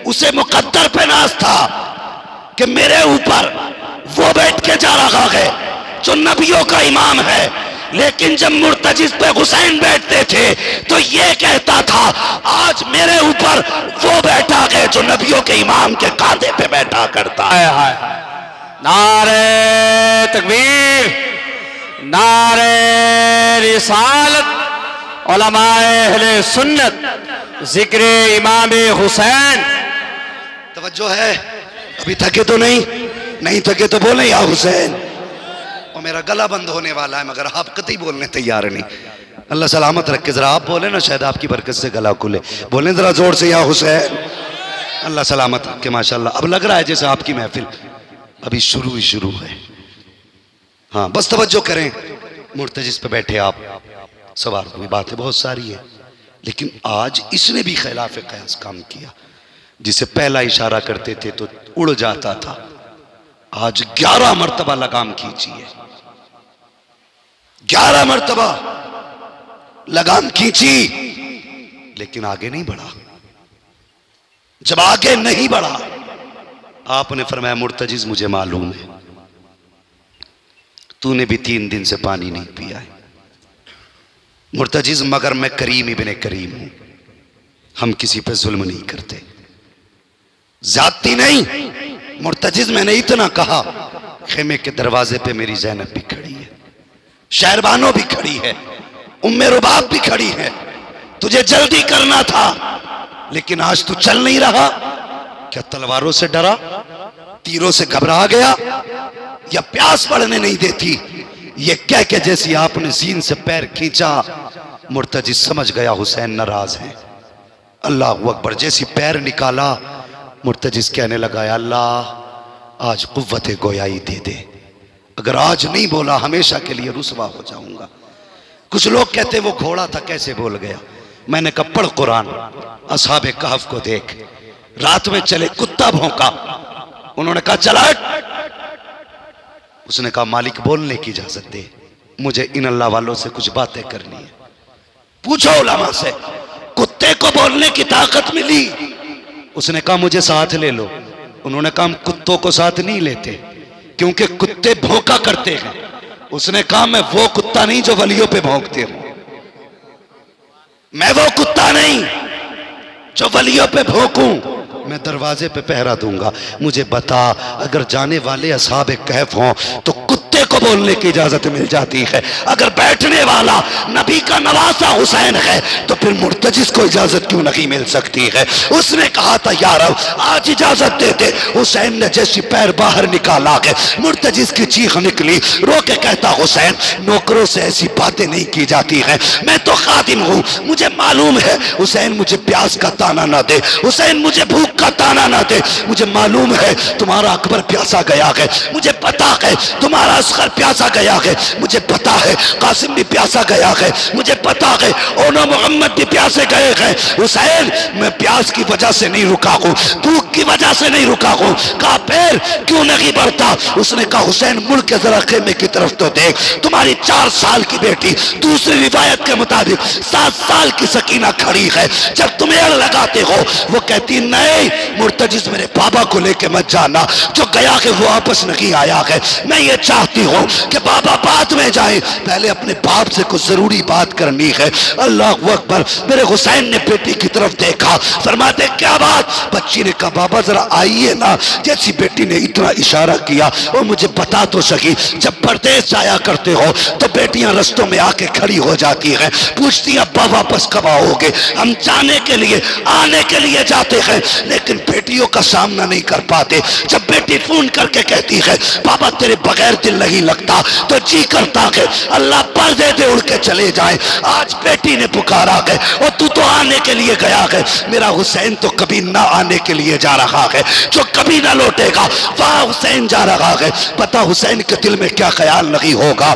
उसे मुकद्दर पे नाज था कि मेरे ऊपर वो बैठ के जा रहा है जो नबियों का इमाम है, लेकिन जब मुर्तजिज पे हुसैन बैठते थे तो ये कहता था आज मेरे ऊपर वो बैठा है जो नबियों के इमाम के कांधे पे बैठा करता है। नारे तकबीर, नारे रिसालत, उलमाए अहले सुन्नत, जिक्र इमाम हुसैन। तवज्जो है? अभी थके तो नहीं थके तो बोले या हुसैन। और मेरा गला बंद होने वाला है मगर आप कतई बोलने तैयार नहीं। अल्लाह सलामत रखे। जरा आप बोले ना, शायद आपकी बरकत से गला खुले। बोले जरा जोर से या हुसैन। अल्लाह सलामत रखे। माशाल्लाह अब लग रहा है जैसे आपकी महफिल अभी शुरू ही शुरू है। हाँ बस तवज्जो करें। मुर्तजिज पे बैठे आप, सवार हुई, बातें बहुत सारी है, लेकिन आज इसने भी खिलाफ कयास काम किया। जिसे पहला इशारा करते थे तो उड़ जाता था, आज 11 मरतबा लगाम खींची है, 11 मरतबा लगाम खींची, लेकिन आगे नहीं बढ़ा। जब आगे नहीं बढ़ा आपने फरमाया मुर्तजिज मुझे मालूम है तूने भी 3 दिन से पानी नहीं पिया है मुर्तजिज, मगर मैं करीम इब्ने करीम हूं, हम किसी पे जुल्म नहीं करते, जाती नहीं। मुर्तजिज मैंने इतना कहा, खेमे के दरवाजे पे मेरी ज़ैनब भी खड़ी है, शहरबानो भी खड़ी है, उम्मे रुबाब भी खड़ी है, तुझे जल्दी करना था लेकिन आज तू चल नहीं रहा। क्या तलवारों से डरा, तीरों से घबरा गया, या प्यास बढ़ने नहीं देती? ये कह के जैसी आपने सीन से पैर खींचा, मुर्तजिज समझ गया हुसैन नाराज है। अल्लाह अकबर। जैसी पैर निकाला मुर्तजिज कहने लगा अल्लाह आज कुव्वत गोयाई दे दे, अगर आज नहीं बोला हमेशा के लिए रुसवा हो जाऊंगा। कुछ लोग कहते वो घोड़ा था कैसे बोल गया। मैंने कहा पढ़ कुरान, असहाबे कहफ को देख, रात में चले कुत्ता भौंका, उन्होंने कहा चला। उसने कहा मालिक बोलने की इजाजत दे, मुझे इन अल्लाह वालों से कुछ बातें करनी है। पूछो उलमा से, कुत्ते को बोलने की ताकत मिली? उसने कहा मुझे साथ ले लो। उन्होंने कहा हम कुत्तों को साथ नहीं लेते क्योंकि कुत्ते भौंका करते हैं। उसने कहा मैं वो कुत्ता नहीं जो वलियों पे भौंकते हो, मैं वो कुत्ता नहीं जो वलियों पे भौंकूं, मैं दरवाजे पे पहरा दूंगा। मुझे बता अगर जाने वाले असहाबे कहफ हों तो कुत्ते कुत्ते को बोलने की इजाजत मिल जाती है। अगर बैठने वाला नबी का नवासा हुसैन है तो फिर मुर्तजिस को इजाजत क्यों नहीं मिल सकती है? उसने कहा था यार आज इजाजत दे दे। हुसैन ने जैसी पैर बाहर निकाला है मुर्तजिस की चीख निकली, रो के कहता हुसैन नौकरों से ऐसी बातें नहीं की जाती हैं, मैं तो खादिम हूं, मुझे मालूम है। हुसैन मुझे प्यास का ताना ना दे, हुसैन मुझे भूख का ताना ना दे, मुझे मालूम है तुम्हारा अकबर प्यासा गया है, मुझे पता है तुम्हारा असगर प्यासा गया है, मुझे पता है कासिम भी प्यासा गया है, मुझे पता है ओना मोहम्मद भी प्यासे गए हैं। हुसैन मैं प्यास की वजह से नहीं रुका हूं, भूख की वजह से नहीं रुका हूं। कहा पैर क्यों नहीं बढ़ता? उसने कहा हुसैन मुड़ के जरा खेमे की तरफ तो देख, तुम्हारी 4 साल की बेटी, दूसरी रिवायत के मुताबिक 7 साल की सकीना खड़ी है। जब तुम एड़ लगाते हो वो कहती नहीं मुर्तजिस मेरे बाबा को लेके मत जाना, जो गया है वो वापस नहीं आया है। मैं ये चाहती हूँ कि बाबा बाद में जाए, पहले अपने बाप से कुछ जरूरी बात करनी है। अल्लाह अकबर। मेरे हुसैन ने बेटी की तरफ देखा, फरमाते क्या बात? बच्ची ने कहा बाबा जरा आइए ना। जैसी बेटी ने इतना इशारा किया और मुझे बता तो सकी, जब परदेश जाया करते हो तो बेटियां रस्तों में आके खड़ी हो जाती हैं, पूछती हैं अब्बा वापस कब आओगे? हम जाने के लिए आने के लिए जाते हैं लेकिन बेटियों का सामना नहीं कर पाते। जब बेटी फोन करके कहती है बाबा तेरे बगैर दिल नहीं लगता, तो जी करता है अल्लाह पर्दे दे उड़ के चले जाए। आज बेटी ने पुकारा है और तू तो आने के लिए गया है। मेरा हुसैन तो कभी ना आने के लिए जा रहा है, जो कभी ना लौटेगा वहां हुसैन जा रहा है। पता हुसैन के दिल में क्या ख्याल नहीं होगा।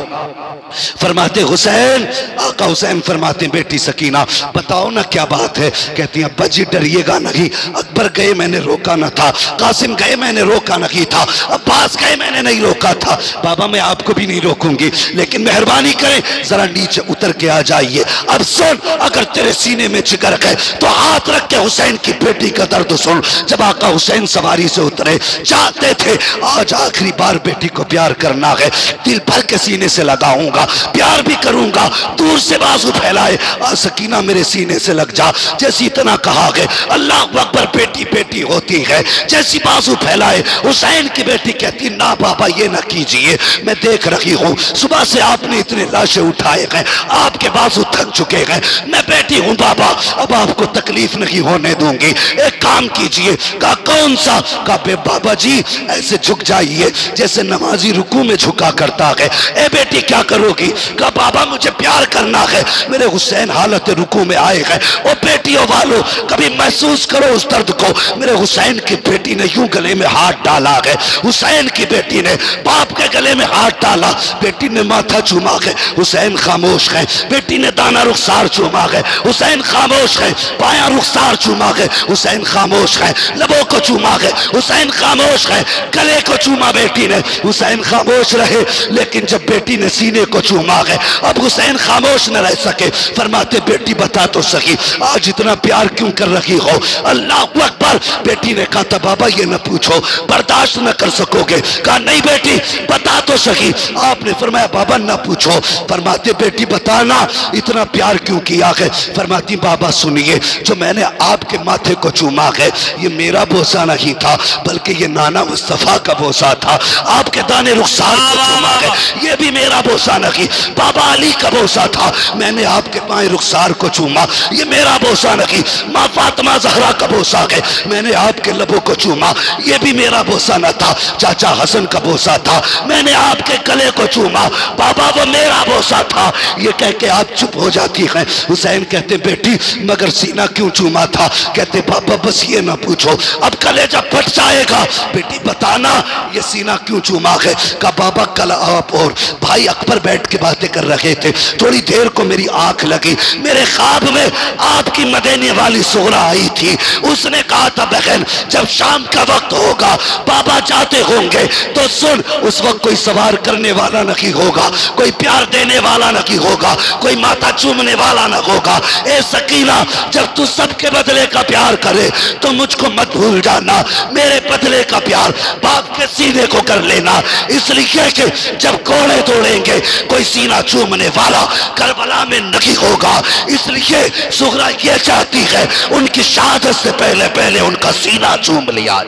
फरमाते हुसैन, आका हुसैन फरमाते बेटी सकीना बताओ ना क्या बात है? कहती है अब्बा जी डरिएगा नहीं, अकबर गए मैंने रोका ना था, कासिम गए मैंने रोका नहीं था, अब्बास गए मैंने नहीं रोका था। बाबा मैं आपको भी नहीं रोकूंगी, लेकिन मेहरबानी करें जरा नीचे उतर के आ जाइए। अब सुन, अगर तेरे सीने में जिगर है तो हाथ रख के हुसैन की बेटी का दर्द सुन। जब आका हुसैन सवारी से उतरे, चाहते थे आज आखिरी बार बेटी को प्यार करना है, दिल भर के सीने से लगाऊंगा, प्यार भी करूंगा, दूर से बाजू फैलाए आ सकीना मेरे सीने से लग जा। जैसी इतना कहा गया अल्लाह अकबर, बेटी बेटी होती है। जैसी बाजू फैलाए हुसैन की बेटी कहती ना बाबा ये ना कीजिए, मैं देख रही हूँ सुबह से आपने इतने लाशें उठाए हैं, आपके बाजू थक चुके हैं, मैं बेटी हूँ बाबा, अब आपको तकलीफ नहीं होने दूंगी, एक काम कीजिए। कहा कौन सा? कहा बे बाबा जी ऐसे झुक जाइए जैसे नमाजी रुकू में झुका करता है। ए बेटी क्या करोगी? कहा बाबा मुझे प्यार करना है। मेरे हुसैन हालत रुकू में आए हैं। और बेटियों वालों कभी महसूस करो उस दर्द को। मेरे हुसैन की बेटी ने यूं गले में हाथ डाला है, हुसैन की बेटी ने बाप के गले में हाथ डाला, बेटी ने माथा चूमा है, हुसैन खामोश है। बेटी ने दाना रुखसार चूमा है, हुसैन खामोश है। बायां रुखसार चूमा है, हुसैन खामोश है। लबों को चूमा है, हुसैन खामोश है। गले को चूमा बेटी ने, हुसैन खामोश रहे। लेकिन जब बेटी ने सीने को चूमा है अब हुसैन खामोश न रह सके। फरमाते बेटी बता तो सही आज इतना प्यार क्यों कर रही हो? अल्लाह अकबर। बेटी ने कहा था बाबा ये न पूछो, बर्दाश्त न कर सकोगे। कहा नहीं बेटी बता तो सही। आपने फरमाया बाबा न पूछो। फरमाते बेटी बताना इतना प्यार क्यों किया है? फरमाती बाबा सुनिए, जो मैंने आपके माथे को चूमा है ये मेरा बोसा नहीं था, बल्कि ये नाना मुस्तफा का बोसा था। आपके दाने रुखसार को चूमा है ये भी मेरा बोसा नहीं, बाबा अली का बोसा था। मैंने आपके पाए रुखसार को चूमा ये मेरा बोसा नहीं, माँ फातिमा जहरा का बोसा है। मैंने आपके लबों को चूमा ये भी मेरा बोसा न था, चाचा हसन का बोसा था। मैंने आपके गले को चूमा बाबा वो मेरा बोसा था। ये कह के आप चुप हो जाती हैं। हुसैन कहते बेटी मगर सीना क्यों चूमा था? कहते बाबा बस ये ना पूछो, अब कलेजा फट जाएगा। बेटी बताना ये सीना क्यों चूमा है? का बाबा कल आप और भाई अकबर बैठ के बातें कर रहे थे, थोड़ी देर को मेरी आंख लगी, मेरे ख्वाब में आपकी मदीने वाली सोहरा आई थी। उसने कहा था बहन जब शाम का वक्त होगा बाबा जाते होंगे तो सुन, उस वक्त कोई सवार करने वाला नहीं होगा, कोई प्यार देने वाला नहीं होगा, कोई माथा चूमने वाला न होगा। ए सकीना जब तू सबके बदले का प्यार करे तो मुझको मत भूल जाना, मेरे बदले का प्यार बाप के सीने को कर लेना। इसलिए कि जब कोड़े तोड़ेंगे कोई सीना चूमने वाला करबला में नहीं होगा। इसलिए सुगरा ये चाहती है उनकी शहादत से पहले पहले उनका सीना चूम लिया।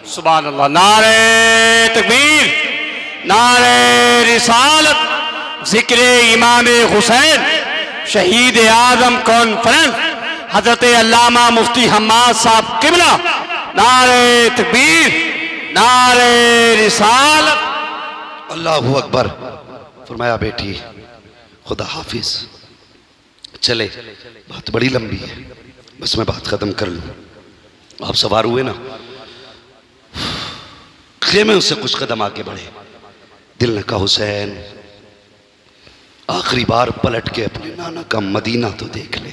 सुभान अल्लाह। नारे तकबीर, नारे रिसालत, जिक्र इमाम हुसैन, शहीद आजम कॉन्फ्रेंस हजरत अल्लामा मुफ्ती हम्माद साहब किबला, नारे तकबीर, नारे रिसालत। अल्लाहू अकबर। फरमाया बेटी खुदा हाफिज। चले, बात बड़ी लंबी है, बस मैं बात खत्म कर लूं। आप सवार हुए ना, खेमे से कुछ कदम आगे बढ़े, दिल ने कहा हुसैन आखिरी बार पलट के अपने नाना का मदीना तो देख ले।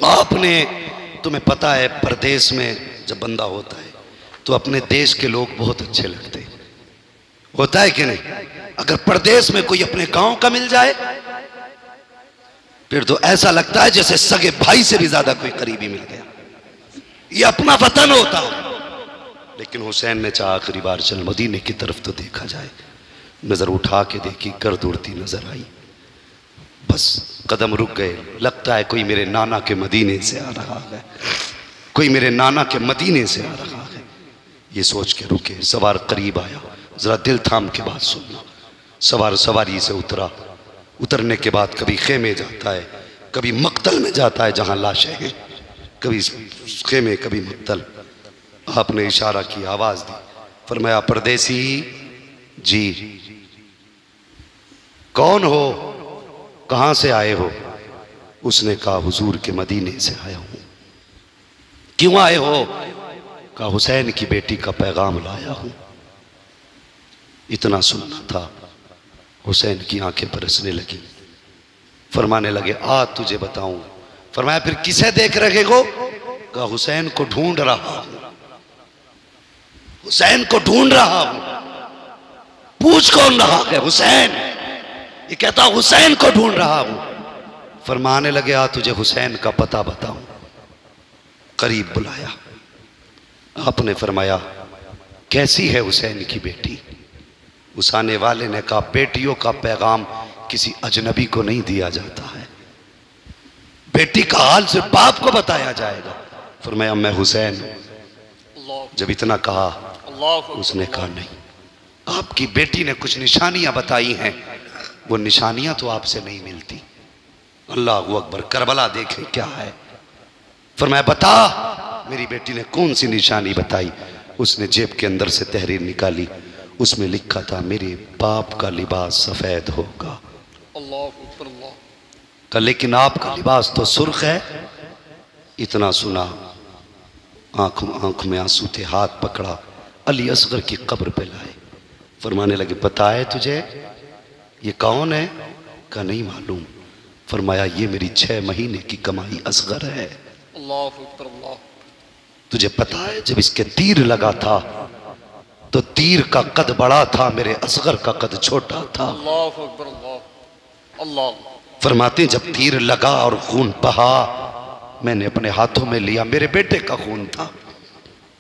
आपने, तुम्हें पता है परदेश में जब बंदा होता है तो अपने देश के लोग बहुत अच्छे लगते हैं, होता है कि नहीं? अगर परदेश में कोई अपने गांव का मिल जाए फिर तो ऐसा लगता है जैसे सगे भाई से भी ज्यादा कोई करीबी मिल गया, ये अपना वतन होता है। लेकिन हुसैन ने चाहा आखिरी बार चल मदीने की तरफ तो देखा जाए। नजर उठा के देखी, गर्द उड़ती नजर आई, बस कदम रुक गए। लगता है कोई मेरे नाना के मदीने से आ रहा है, कोई मेरे नाना के मदीने से आ रहा है। ये सोच के रुके, सवार करीब आया, जरा दिल थाम के बात सुनना। सवार सवारी से उतरा, उतरने के बाद कभी खेमे जाता है, कभी मक्तल में जाता है जहां लाशें हैं, कभी खेमे कभी मक्तल। आपने इशारा की, आवाज दी, फरमाया परदेसी जी कौन हो, कहां से आए हो? उसने कहा हुजूर के मदीने से आया हूं। क्यों आए हो? कहा हुसैन की बेटी का पैगाम लाया हूं। इतना सुनना था, हुसैन की आंखें बरसने लगी। फरमाने लगे आ तुझे बताऊं। फरमाया फिर किसे देख रहे हो? कहा हुसैन को ढूंढ रहा हूं, हुसैन को ढूंढ रहा हूं। पूछ कौन रहा है? हुसैन। ये कहता हुसैन को ढूंढ रहा हूं। फरमाने लगे आ तुझे हुसैन का पता बताऊं। करीब बुलाया, आपने फरमाया कैसी है हुसैन की बेटी? उस आने वाले ने कहा बेटियों का पैगाम किसी अजनबी को नहीं दिया जाता है, बेटी का हाल सिर्फ बाप को बताया जाएगा। फरमाया मैं हुसैन हूं। जब इतना कहा उसने कहा नहीं, आपकी बेटी ने कुछ निशानियां बताई हैं, वो निशानियां तो आपसे नहीं मिलती। अल्लाह अकबर। करबला देखें क्या है। फरमाया बता मेरी बेटी ने कौन सी निशानी बताई? उसने जेब के अंदर से तहरीर निकाली, उसमें लिखा था मेरे बाप का लिबास सफेद होगा। अल्लाह। लेकिन आपका लिबास तो सुर्ख है। इतना सुना, आंख में आंसू थे, हाथ पकड़ा, अली असगर की कब्र पे लाए। फरमाने लगे बताए तुझे ये कौन है? का नहीं मालूम। फरमाया ये मेरी 6 महीने की कमाई असगर है। अल्लाह। तुझे पता है जब इसके तीर लगा था तो तीर का कद बड़ा था, मेरे असगर का कद छोटा था। अल्लाह। फरमाते जब तीर लगा और खून बहा, मैंने अपने हाथों में लिया, मेरे बेटे का खून था।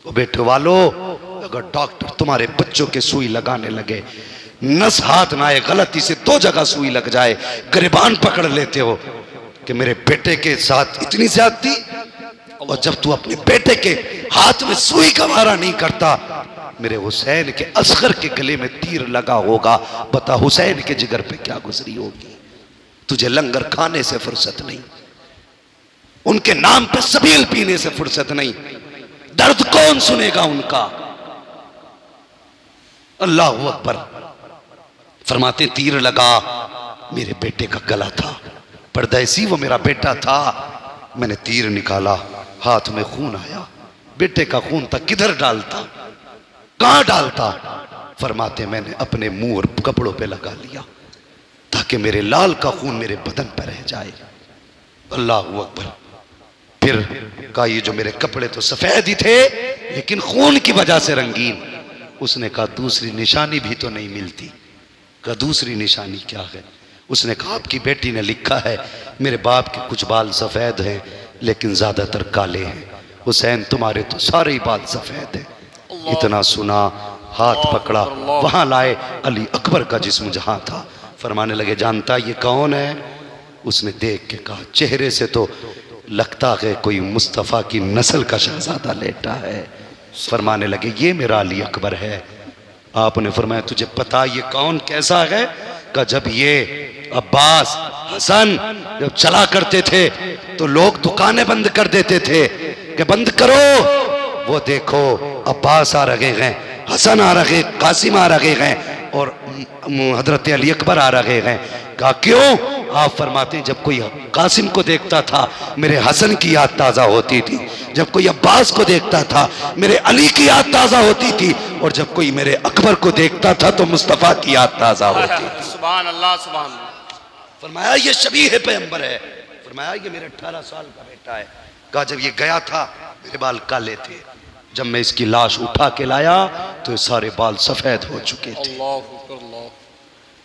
वो बेटे वालों, अगर डॉक्टर तुम्हारे बच्चों के सुई लगाने लगे, नस हाथ ना आए, गलती से 2 जगह सुई लग जाए, गिरबान पकड़ लेते हो कि मेरे बेटे के साथ इतनी ज्यादती। और जब तू अपने बेटे के हाथ में सुई का वारा नहीं करता, मेरे हुसैन के असगर के गले में तीर लगा होगा, बता हुसैन के जिगर पे क्या गुजरी होगी। तुझे लंगर खाने से फुर्सत नहीं, उनके नाम पे सबील पीने से फुर्सत नहीं, दर्द कौन सुनेगा उनका? अल्लाह अकबर। फरमाते तीर लगा, मेरे बेटे का गला था, परदेसी वो मेरा बेटा था। मैंने तीर निकाला, हाथ में खून आया, बेटे का खून था, किधर डालता, कहां डालता? फरमाते मैंने अपने मुंह और कपड़ों पे लगा लिया ताकि मेरे लाल का खून मेरे बदन पर रह जाए। अल्लाह अकबर। फिर कहा ये जो मेरे कपड़े तो सफेद ही थे लेकिन खून की वजह से रंगीन। उसने कहा दूसरी निशानी भी तो नहीं मिलती। कहा दूसरी निशानी क्या है? उसने कहा आपकी बेटी ने लिखा है मेरे बाप के कुछ बाल सफेद हैं लेकिन ज्यादातर काले हैं। हुसैन तुम्हारे तो सारे ही बाल सफेद हैं। इतना सुना, हाथ पकड़ा, वहां लाए, अली अकबर का जिस्म जहां था। फरमाने लगे जानता ये कौन है? उसने देख के कहा चेहरे से तो लगता है कोई मुस्तफ़ा की नस्ल का शहजादा लेटा है। फरमाने लगे ये मेरा अली अकबर है। आपने फरमाया तुझे पता ये कौन कैसा है? का जब ये अब्बास हसन जब चला करते थे तो लोग दुकानें बंद कर देते थे कि बंद करो, वो देखो अब्बास आ रहे हैं, हसन आ रहे, कासिम आ रहे हैं और हजरत अली अकबर आ रहे हैं। कहा क्यों? आप फरमाते हैं जब कोई कासिम को देखता था मेरे हसन की याद ताज़ा होती थी, जब कोई अब्बास को देखता था मेरे अली की याद ताज़ा होती थी, और जब कोई मेरे अकबर को देखता था तो मुस्तफ़ा की याद ताज़ा होती थी। सुभान अल्लाह, सुभान अल्लाह। फरमाया ये शबीह पैगंबर है। फरमाया ये मेरे 18 साल का बेटा है। कहा जब ये गया था मेरे बाल काले थे, जब मैं इसकी लाश उठा के लाया तो ये सारे बाल सफेद हो चुके थे।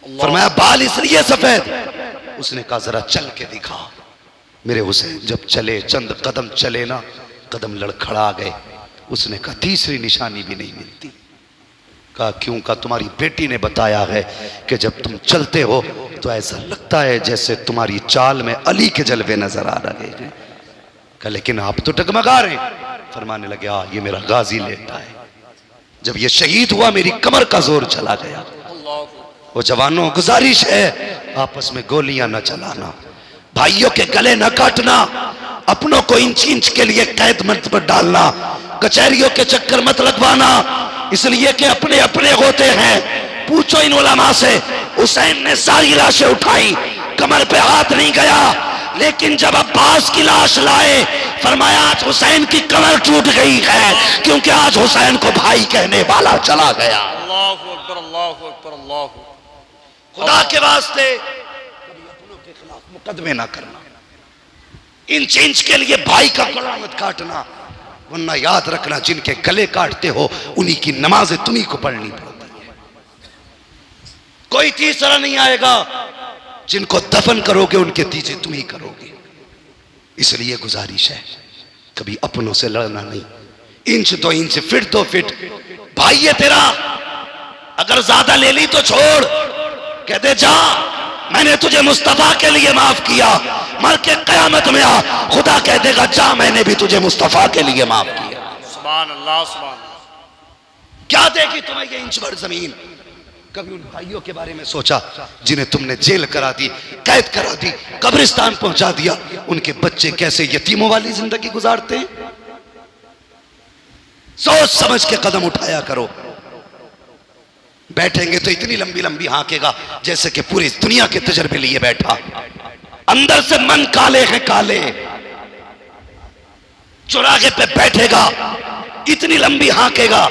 फरमाया बाल इसलिए सफेद, उसने कहा जरा चल के दिखा। मेरे हुसैन जब चले, चंद कदम चले ना, कदम लड़खड़ा गए। उसने कहा तीसरी निशानी भी नहीं मिलती। कहा क्यों? का तुम्हारी बेटी ने बताया है कि जब तुम चलते हो तो ऐसा लगता है जैसे तुम्हारी चाल में अली के जलवे नजर आ रहे हैं। कहा लेकिन आप तो डगमगा रहे हैं। फरमाने लगे हाँ ये मेरा गाजी लेता है, जब ये शहीद हुआ मेरी कमर का जोर चला गया। वो जवानों गुजारिश है आपस में गोलियां न चलाना, भाइयों के गले न काटना, अपनों को इंच इंच के लिए कैद मत पर डालना, कचहरियों के चक्कर मत लगवाना, इसलिए कि अपने अपने होते हैं। पूछो इन उलमा से, हुसैन ने सारी लाशें उठाई, कमर पे हाथ नहीं गया, लेकिन जब अब्बास की लाश लाए फरमाया आज हुसैन की कमर टूट गई है, क्योंकि आज हुसैन को भाई कहने वाला चला गया। अल्लाहु अकबर, अल्लाहु अकबर, अल्लाहु। खुदा के वास्ते कभी अपनों के खिलाफ मुकदमे ना करना, इंच इंच के लिए भाई का गला मत काटना, वरना याद रखना जिनके गले काटते हो उन्हीं की नमाजें तुम्ही को पढ़नी पड़ती है। कोई तीसरा नहीं आएगा, जिनको दफन करोगे उनके तीजे तुम ही करोगे। इसलिए गुजारिश है कभी अपनों से लड़ना नहीं, इंच 2 इंच, फिट 2 फिट। भाई ये तेरा अगर ज्यादा ले ली तो छोड़, कह दे जा मैंने तुझे मुस्तफा के लिए माफ किया, मर के कयामत में आ खुदा कह देगा जा मैंने भी तुझे मुस्तफा के लिए माफ किया। सुभान अल्लाह, सुभान अल्लाह। क्या देगी तुम्हें ये इंच भर जमीन? कभी उन भाइयों के बारे में सोचा जिन्हें तुमने जेल करा दी, कैद करा दी, कब्रिस्तान पहुंचा दिया, उनके बच्चे कैसे यतीमों वाली जिंदगी गुजारते हैं? सोच समझ के कदम उठाया करो। बैठेंगे तो इतनी लंबी लंबी हाँकेगा जैसे कि पूरी दुनिया के तजर्बे लिए बैठा, अंदर से मन काले हैं काले। चौराहे पे बैठेगा इतनी लंबी हाँकेगा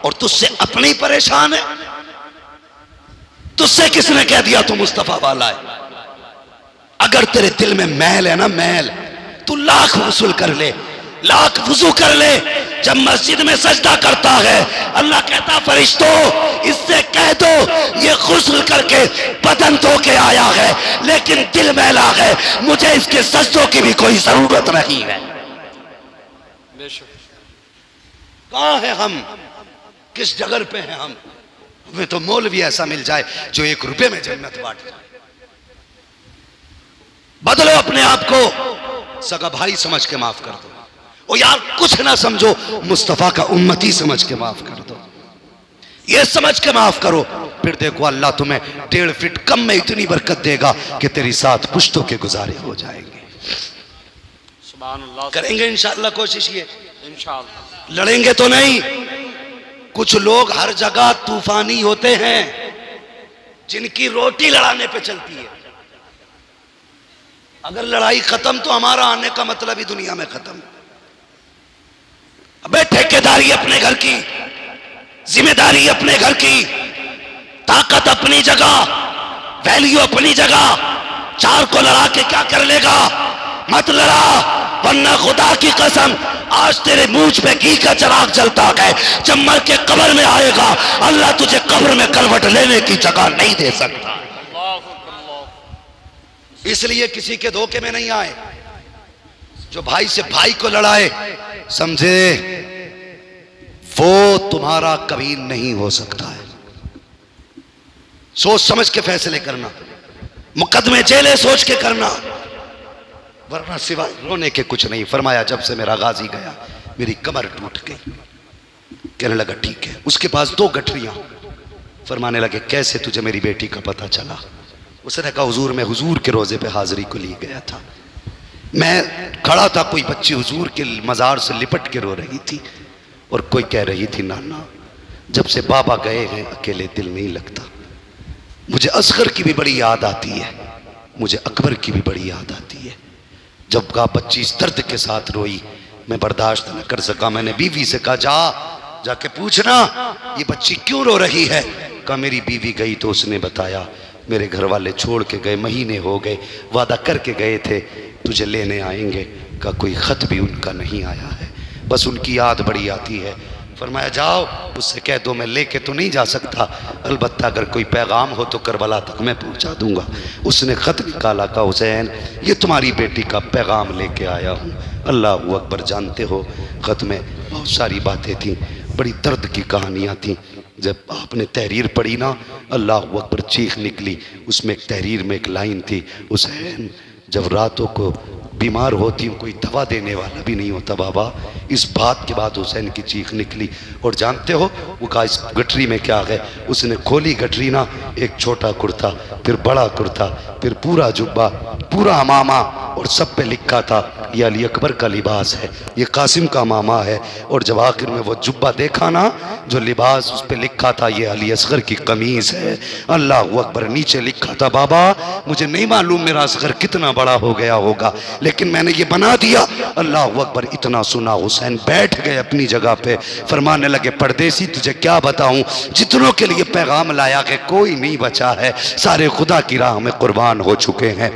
और तुझसे अपने ही परेशान है। तुझसे किसने कह दिया तू मुस्तफा वाला है? अगर तेरे दिल में मैल है ना, मैल, तू लाख वसूल कर ले, लाख वजू कर ले। जब मस्जिद में सजदा करता है अल्लाह कहता फरिश्तों इससे कह दो ये गुस्ल करके बदन धो के आया है, लेकिन दिल मैला है, मुझे इसके सजदों की भी कोई जरूरत नहीं है। कहां है हम? किस जगह पे हैं हम? हमें तो मौलवी ऐसा मिल जाए जो 1 रुपए में जन्नत बांट जाए। बदलो अपने आप को, सगा भाई समझ के माफ कर दो। ओ यार कुछ ना समझो, मुस्तफा का उम्मती समझ के माफ कर दो। ये समझ के माफ करो, फिर देखो अल्लाह तुम्हें 1.5 फीट कम में इतनी बरकत देगा कि तेरी 7 पुश्तों के गुजारे हो जाएंगे। सुभान अल्लाह। करेंगे इंशाअल्लाह कोशिश, ये इंशाअल्लाह। लड़ेंगे तो नहीं। कुछ लोग हर जगह तूफानी होते हैं जिनकी रोटी लड़ाने पे चलती है। अगर लड़ाई खत्म तो हमारा आने का मतलब ही दुनिया में खत्म। अबे ठेकेदारी अपने घर की, जिम्मेदारी अपने घर की, ताकत अपनी जगह, वैल्यू अपनी जगह। 4 को लड़ा के क्या कर लेगा? मत लड़ा, वरना खुदा की कसम आज तेरे मुंह पे घी का चिराग जलता है, जब मर के कब्र में आएगा अल्लाह तुझे कब्र में करवट लेने की जगह नहीं दे सकता। इसलिए किसी के धोखे में नहीं आए। जो भाई से भाई को लड़ाए समझे वो तुम्हारा कभी नहीं हो सकता है। सोच समझ के फैसले करना, मुकदमे जेले सोच के करना, वरना सिवाय रोने के कुछ नहीं। फरमाया जब से मेरा गाजी गया मेरी कमर टूट गई। कहने लगा ठीक है। उसके पास 2 गठरियां। फरमाने लगे कैसे तुझे मेरी बेटी का पता चला? उसने कहा हुजूर मैं हुजूर के रोजे पे हाजिरी को लिए गया था, मैं खड़ा था, कोई बच्ची हुजूर के मज़ार से लिपट के रो रही थी और कोई कह रही थी नाना जब से बाबा गए हैं अकेले दिल नहीं लगता। मुझे असगर की भी बड़ी याद आती है, मुझे अकबर की भी बड़ी याद आती है। जब कहा बच्ची इस दर्द के साथ रोई, मैं बर्दाश्त न कर सका। मैंने बीवी से कहा जाके पूछना ये बच्ची क्यों रो रही है। कहा मेरी बीवी गई तो उसने बताया मेरे घर वाले छोड़ के गए, महीने हो गए, वादा करके गए थे तुझे लेने आएंगे। का कोई ख़त भी उनका नहीं आया है, बस उनकी याद बड़ी आती है। फरमाया जाओ उससे कह दो मैं लेके तो नहीं जा सकता, अलबत्ता अगर कोई पैगाम हो तो करबला तक मैं पहुंचा दूंगा। उसने ख़त निकाला, का हुसैन ये तुम्हारी बेटी का पैगाम लेके आया हूँ। अल्लाह अकबर। जानते हो ख़त में बहुत सारी बातें थीं, बड़ी दर्द की कहानियाँ थीं। जब आपने तहरीर पढ़ी ना, अल्लाह अकबर चीख निकली। उसमें एक तहरीर में एक लाइन थी, हुसैन जब रातों को बीमार होती हूँ कोई दवा देने वाला भी नहीं होता बाबा। इस बात के बाद हुसैन की चीख निकली। और जानते हो वो कहा इस गठरी में क्या है? उसने खोली गठरी ना, एक छोटा कुर्ता, फिर बड़ा कुर्ता, फिर पूरा जुब्बा, पूरा अमामा, और सब पे लिखा था ये अली अकबर का लिबास है, ये कासिम का मामा है। और जब आखिर में वो जुब्बा देखा ना, जो लिबास उस पर लिखा था ये अली असगर की कमीज है। अल्लाह अकबर। नीचे लिखा था बाबा मुझे नहीं मालूम मेरा असगर कितना बड़ा हो गया होगा, लेकिन मैंने ये बना दिया। अल्लाह अकबर। इतना सुना हुसैन बैठ गए अपनी जगह पे, फरमाने लगे परदेसी तुझे क्या बताऊं, जितनों के लिए पैगाम लाया कि कोई नहीं बचा है, सारे खुदा की राह में कुर्बान हो चुके हैं।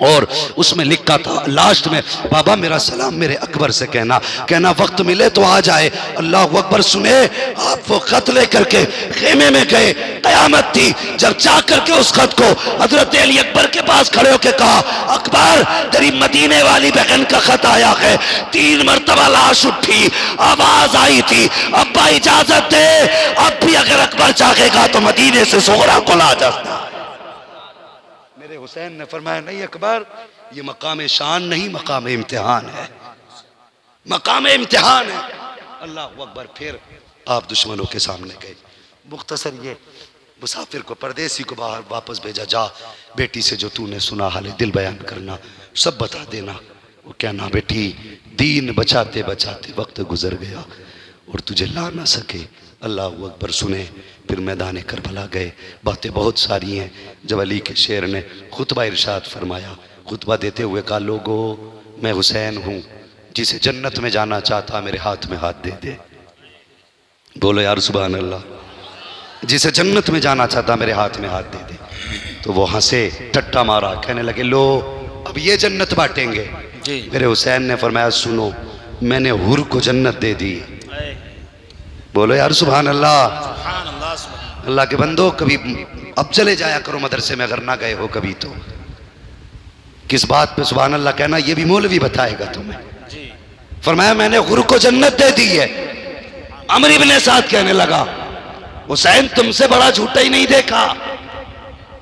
और उसमें लिखा था लास्ट में बाबा मेरा सलाम मेरे अकबर से कहना वक्त मिले तो आ जाए। अल्लाह अकबर। सुने आप वो खत लेकर के खेमे में गए, कयामत थी, जब जा करके उस खत को हजरत अली अकबर के पास खड़े होकर कहा अकबर तेरी मदीने वाली बहन का खत आया है। 3 मरतबा लाश उठी, आवाज आई थी अब्बा इजाजत दे, अब भी अगर अकबर चाहेगा तो मदीने से सोहरा को ला जाता। मेरे हुसैन ने फरमाया नहीं अकबर ये मकाम शान नहीं मकाम इम्तिहान है, मकाम इम्तिहान है। अल्लाह अकबर। फिर आप दुश्मनों के सामने गए। मुख्तसर ये मुसाफिर को परदेसी को बाहर वापस भेजा, जा बेटी से जो तूने सुना हाल दिल बयान करना, सब बता देना। वो कहना बेटी दीन बचाते बचाते वक्त गुजर गया और तुझे ला ना सके। अल्लाह अकबर। सुने फिर मैदान करबला गए, बातें बहुत सारी हैं। जब अली के शेर ने खुतबा इरशाद फरमाया, खुतबा देते हुए कहा लोगो मैं हुसैन हूँ, जिसे जन्नत में जाना चाहता मेरे हाथ में हाथ दे दे। बोलो यार सुभान अल्लाह। जिसे जन्नत में जाना चाहता मेरे हाथ में हाथ दे दे। तो वो हंसे, टट्टा मारा, कहने लगे लो अब ये जन्नत बांटेंगे। मेरे हुसैन ने फरमाया सुनो मैंने हुर को जन्नत दे दी। बोलो यार सुभान अल्लाह। अल्लाह के बंदो कभी अब चले जाया करो मदरसे में, अगर ना गए हो कभी तो। किस बात पे सुभान अल्लाह कहना ये भी मौलवी बताएगा तुम्हें। फरमाया मैंने हुर को जन्नत दे दी है। अमर इब्ने साद कहने लगा हुसैन तुमसे बड़ा झूठा ही नहीं देखा।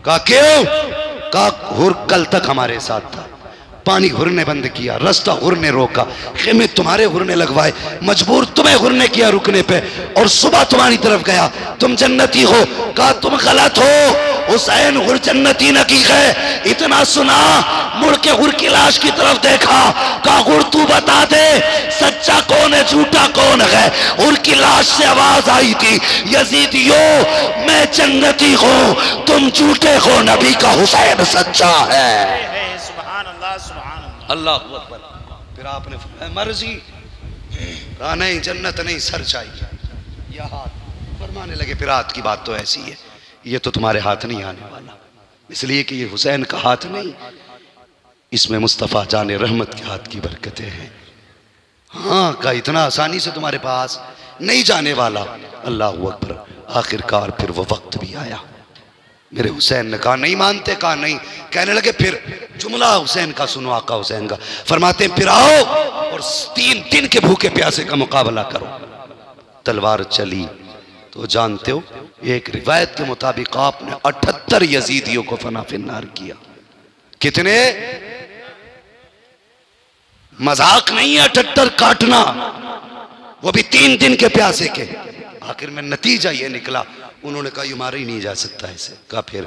कहा क्यों? कहा हुर कल तक हमारे साथ था, पानी हुर ने बंद किया, रास्ता हुर ने रोका, खेमे तुम्हारे हुर ने लगवाए, मजबूर तुम्हें हुर ने किया रुकने पे, और सुबह तुम्हारी तरफ गया, तुम जन्नती हो। कहा तुम गलत हो, हुसैन हुर जन्नती नकी है। इतना सुना मुड़ के हुर की लाश की तरफ देखा, कहा हुर तू बता दे सच्चा कौन है झूठा कौन है। हुर की लाश से आवाज आई थी यजीदियो मैं जन्नती हूँ तुम झूठे हो, नबी का हुसैन सच्चा है। अल्लाह अकबर। फिर आपने मर्जी कहा नहीं जन्नत नहीं सर चाहिए, यह हाथ। फरमाने लगे फिर हाथ की बात तो ऐसी है, ये तो तुम्हारे हाथ नहीं आने वाला, इसलिए कि ये हुसैन का हाथ नहीं, इसमें मुस्तफ़ा जाने रहमत के हाथ की बरकतें हैं। हाँ का इतना आसानी से तुम्हारे पास नहीं जाने वाला। अल्लाह अकबर। आखिरकार फिर वो वक्त भी आया। मेरे हुसैन ने कहा नहीं मानते, कहा नहीं। कहने लगे फिर जुमला हुसैन का सुनो, आका हुसैन का। फरमाते फिर आओ और 3 दिन के भूखे प्यासे का मुकाबला करो। तलवार चली तो जानते हो एक रिवायत के मुताबिक आपने 78 यजीदियों को फना फिन्नार किया। कितने? मजाक नहीं है 78 काटना, वो भी 3 दिन के प्यासे के। आखिर में नतीजा ये निकला, उन्होंने कहा ये मारा ही नहीं जा सकता ऐसे। कहा फिर?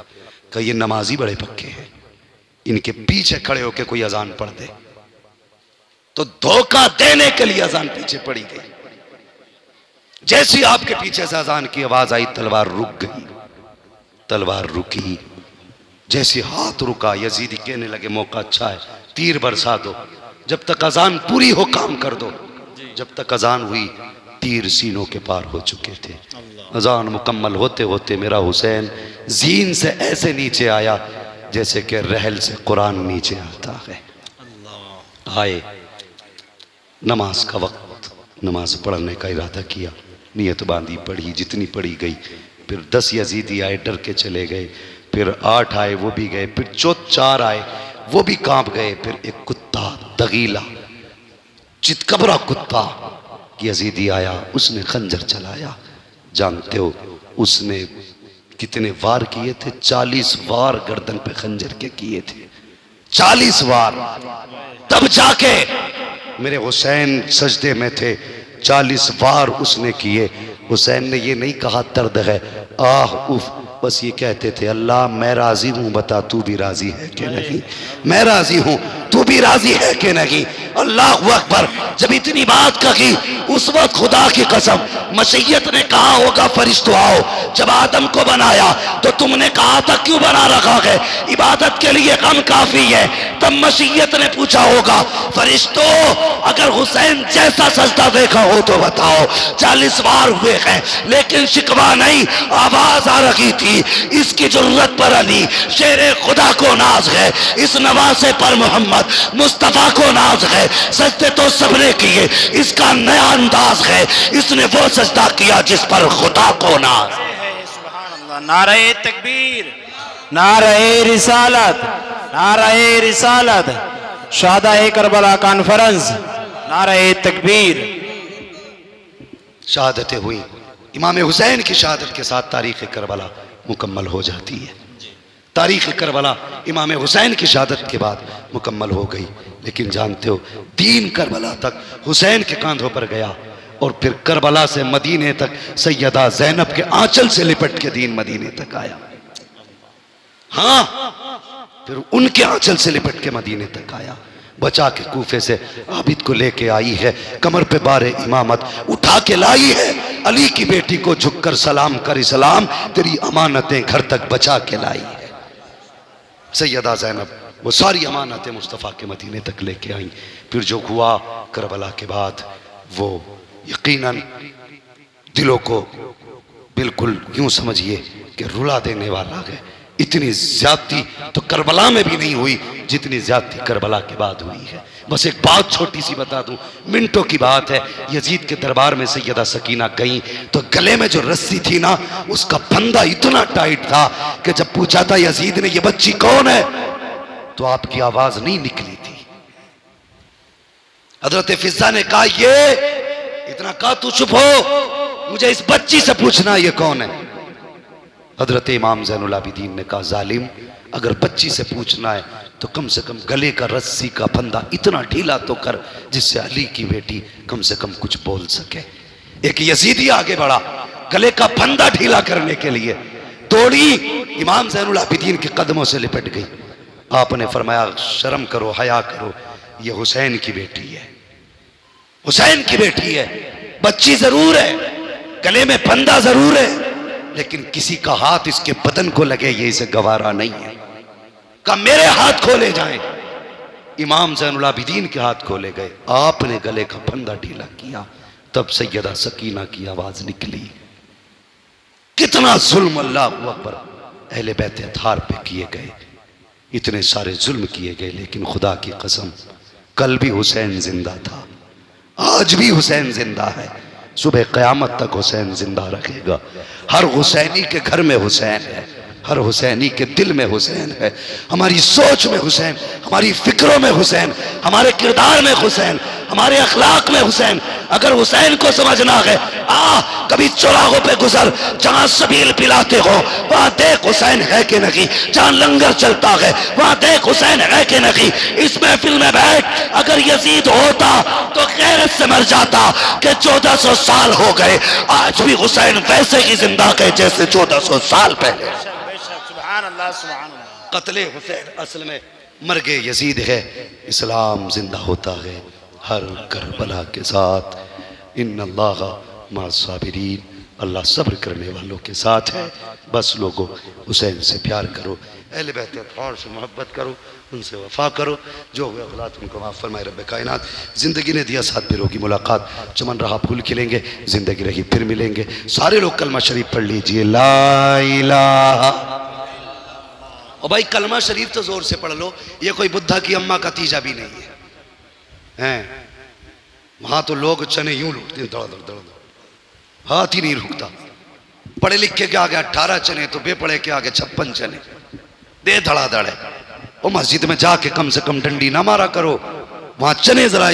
कहा ये नमाजी बड़े पक्के हैं, इनके पीछे खड़े होकर कोई अजान पढ़ दे। तो धोखा देने के लिए अजान पीछे पड़ी गई। जैसी आपके पीछे से अजान की आवाज आई, तलवार रुक गई। तलवार रुकी, जैसे हाथ रुका, यजीदी कहने लगे मौका अच्छा है, तीर बरसा दो, जब तक अजान पूरी हो काम कर दो। जब तक अजान हुई तीर सीनों के पार हो चुके थे। अजान मुकम्मल होते होते मेरा हुसैन जीन से ऐसे नीचे आया जैसे कि रहल से कुरान नीचे आता है। आए, नमाज का वक्त, नमाज पढ़ने का इरादा किया, नियत बांधी, पढ़ी, जितनी पढ़ी गई। फिर 10 यजीदी आए, डर के चले गए। फिर 8 आए, वो भी गए। फिर 4 आए, वो भी कांप गए। फिर एक कुत्ता दगीला चितकबरा कुत्ता यजीदी आया, उसने खंजर चलाया। जानते हो उसने कितने वार किए थे? 40 वार गर्दन पे खंजर के किए थे, 40 वार। तब जाके मेरे हुसैन सजदे में थे, 40 वार उसने किए। हुसैन ने ये नहीं कहा दर्द है, आह उफ, बस ये कहते थे अल्लाह मैं राजी हूं, बता तू भी राजी है कि नहीं? मैं राजी हूं, तू भी राजी है कि नहीं? अल्लाह अकबर। जब इतनी बात कही उस वक्त खुदा की कसम मसीयत ने कहा होगा फरिश्तों आओ। जब आदम को बनाया तो तुमने कहा था क्यों बना रखा है? इबादत के लिए गम काफी है। तब मसीयत ने पूछा होगा फरिश्तों अगर हुसैन जैसा सजदा देखा हो तो बताओ। 40 बार हुए हैं लेकिन शिकवा नहीं, आवाज आ रही थी इसकी जरूरत पर अली शेरे खुदा को नाज है, इस नवासे पर मोहम्मद मुस्तफा को नाज है। सजदे तो सबने किए, इसका नया अंदाज है, इसने वो सजदा किया जिस पर खुदा को नाज। नारे तकबीर, नारे रिसालत, नारे रिसालत, शहादाए करबला कॉन्फ्रेंस, नारे तकबीर। शहादतें हुई, इमाम हुसैन की शहादत के साथ तारीख करबला मुकम्मल हो जाती है। तारीख करबला इमाम हुसैन की शहादत के बाद मुकम्मल हो गई। लेकिन जानते हो दीन करबला तक हुसैन के कांधों पर गया, और फिर करबला से मदीने तक सैयदा ज़ैनब के आंचल से लिपट के दीन मदीने तक आया। हाँ, फिर उनके आंचल से लिपट के मदीने तक आया। बचा के कूफे से आबिद को लेके आई है, कमर पे बारे इमामत उठा के लाई है। अली की बेटी को झुककर सलाम कर इस्लाम, तेरी अमानतें घर तक बचा के लाई है। सैयदा ज़ैनब वो सारी अमानतें मुस्तफ़ा के मदीने तक लेके आई। फिर जो हुआ करबला के बाद वो यकीनन दिलों को बिल्कुल यूं समझिए कि रुला देने वाला है। इतनी ज्यादती तो करबला में भी नहीं हुई जितनी ज्यादती करबला के बाद हुई है। बस एक बात छोटी सी बता दूं, मिनटों की बात है। यजीद के दरबार में सैयदा सकीना गई तो गले में जो रस्सी थी ना उसका फंदा इतना टाइट था कि जब पूछा था यजीद ने ये बच्ची कौन है तो आपकी आवाज नहीं निकली थी। हजरत फिजा ने कहा ये इतना कहा तू चुप हो, मुझे इस बच्ची से पूछना ये कौन है। हजरत इमाम ज़ैनुल आबिदीन ने कहा जालिम अगर बच्ची से पूछना है तो कम से कम गले का रस्सी का फंदा इतना ढीला तो कर जिससे अली की बेटी कम से कम कुछ बोल सके। एक यजीदी आगे बढ़ा गले का फंदा ढीला करने के लिए, दौड़ी इमाम ज़ैनुल आबिदीन के कदमों से लिपट गई। आपने फरमाया शर्म करो, हया करो, ये हुसैन की बेटी है, हुसैन की बेटी है। बच्ची जरूर है, गले में फंदा जरूर है, लेकिन किसी का हाथ इसके बदन को लगे ये इसे गवारा नहीं है। कहा मेरे हाथ खोले जाएं। इमाम ज़ैनुल आबिदीन के हाथ खोले गए, आपने गले का फंदा ढीला किया, तब सैयदा सकीना की आवाज निकली। कितना जुल्म अल्लाह अकबर अहले बैत अतहार पे किए गए, इतने सारे जुल्म किए गए, लेकिन खुदा की कसम कल भी हुसैन जिंदा था, आज भी हुसैन जिंदा है, सुबह क़यामत तक हुसैन जिंदा रखेगा। हर हुसैनी के घर में हुसैन है, हर हुसैनी के दिल में हुसैन है, हमारी सोच में हुसैन, हमारी फिक्रों में हुसैन, हमारे किरदार में हुसैन, हमारे अखलाक में हुसैन, अगर हुसैन को समझना है, कभी चौराहों पे गुजर, जहां सबील पिलाते हो वहां देख हुसैन है कि नहीं, जहां लंगर चलता है वहां देख हुसैन है कि नहीं। इस महफिल में बैठ, अगर यजीद होता तो गैरत से मर जाता कि 1400 साल हो गए, आज भी हुसैन वैसे ही जिंदा है जैसे 1400 साल पहले। सुभान अल्लाह, सुभान अल्लाह। कत्ले हुसैन असल में मर्गे यजीद है, इस्लाम जिंदा होता है हर करबला के साथ। इन्नल्लाह मास्साबिरीन, अल्लाह सब्र करने वालों के साथ है। बस लोगों, हुसैन से प्यार करो, अहले बैत अतहार से मोहब्बत करो, उनसे वफा करो, जो हुए गलत उनको माफ़ फरमाए रब्बे कायनात। ज़िंदगी ने दिया साथ, फिर होगी मुलाकात, चमन रहा फूल खिलेंगे, ज़िंदगी रही फिर मिलेंगे। सारे लोग कलमा शरीफ पढ़ लीजिए, ला इलाहा। और भाई कलमा शरीफ तो जोर से पढ़ लो, ये कोई बुद्धा की अम्मा का तीजा भी नहीं है, हैं? वहां तो लोग चने यूं लूटते हैं, दड़ दड़ दड़, हाथ ही नहीं रुकता। पढ़े लिखे के आगे 18 चने तो बेपढ़े के आगे 56 चने, दे धड़ाधड़ है। वो मस्जिद में जाके कम से कम डंडी ना मारा करो, वहां चने जरा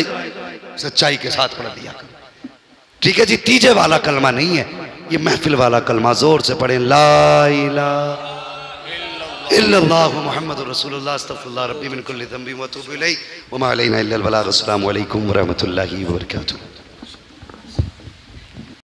सच्चाई के साथ पढ़ दिया करो। ठीक है जी, तीजे वाला कलमा नहीं है, ये महफिल वाला कलमा जोर से पढ़े, ला इलाहा इल्लल्लाहु मुहम्मदुर रसूलुल्लाह अस्तगफिरुल्लाह रब्बी मिन कुल्ली ज़ंबि व अतूबु इलैहि व मा अलैना इल्लल बलाग। अस्सलामु अलैकुम व रहमतुल्लाहि व बरकातुहू।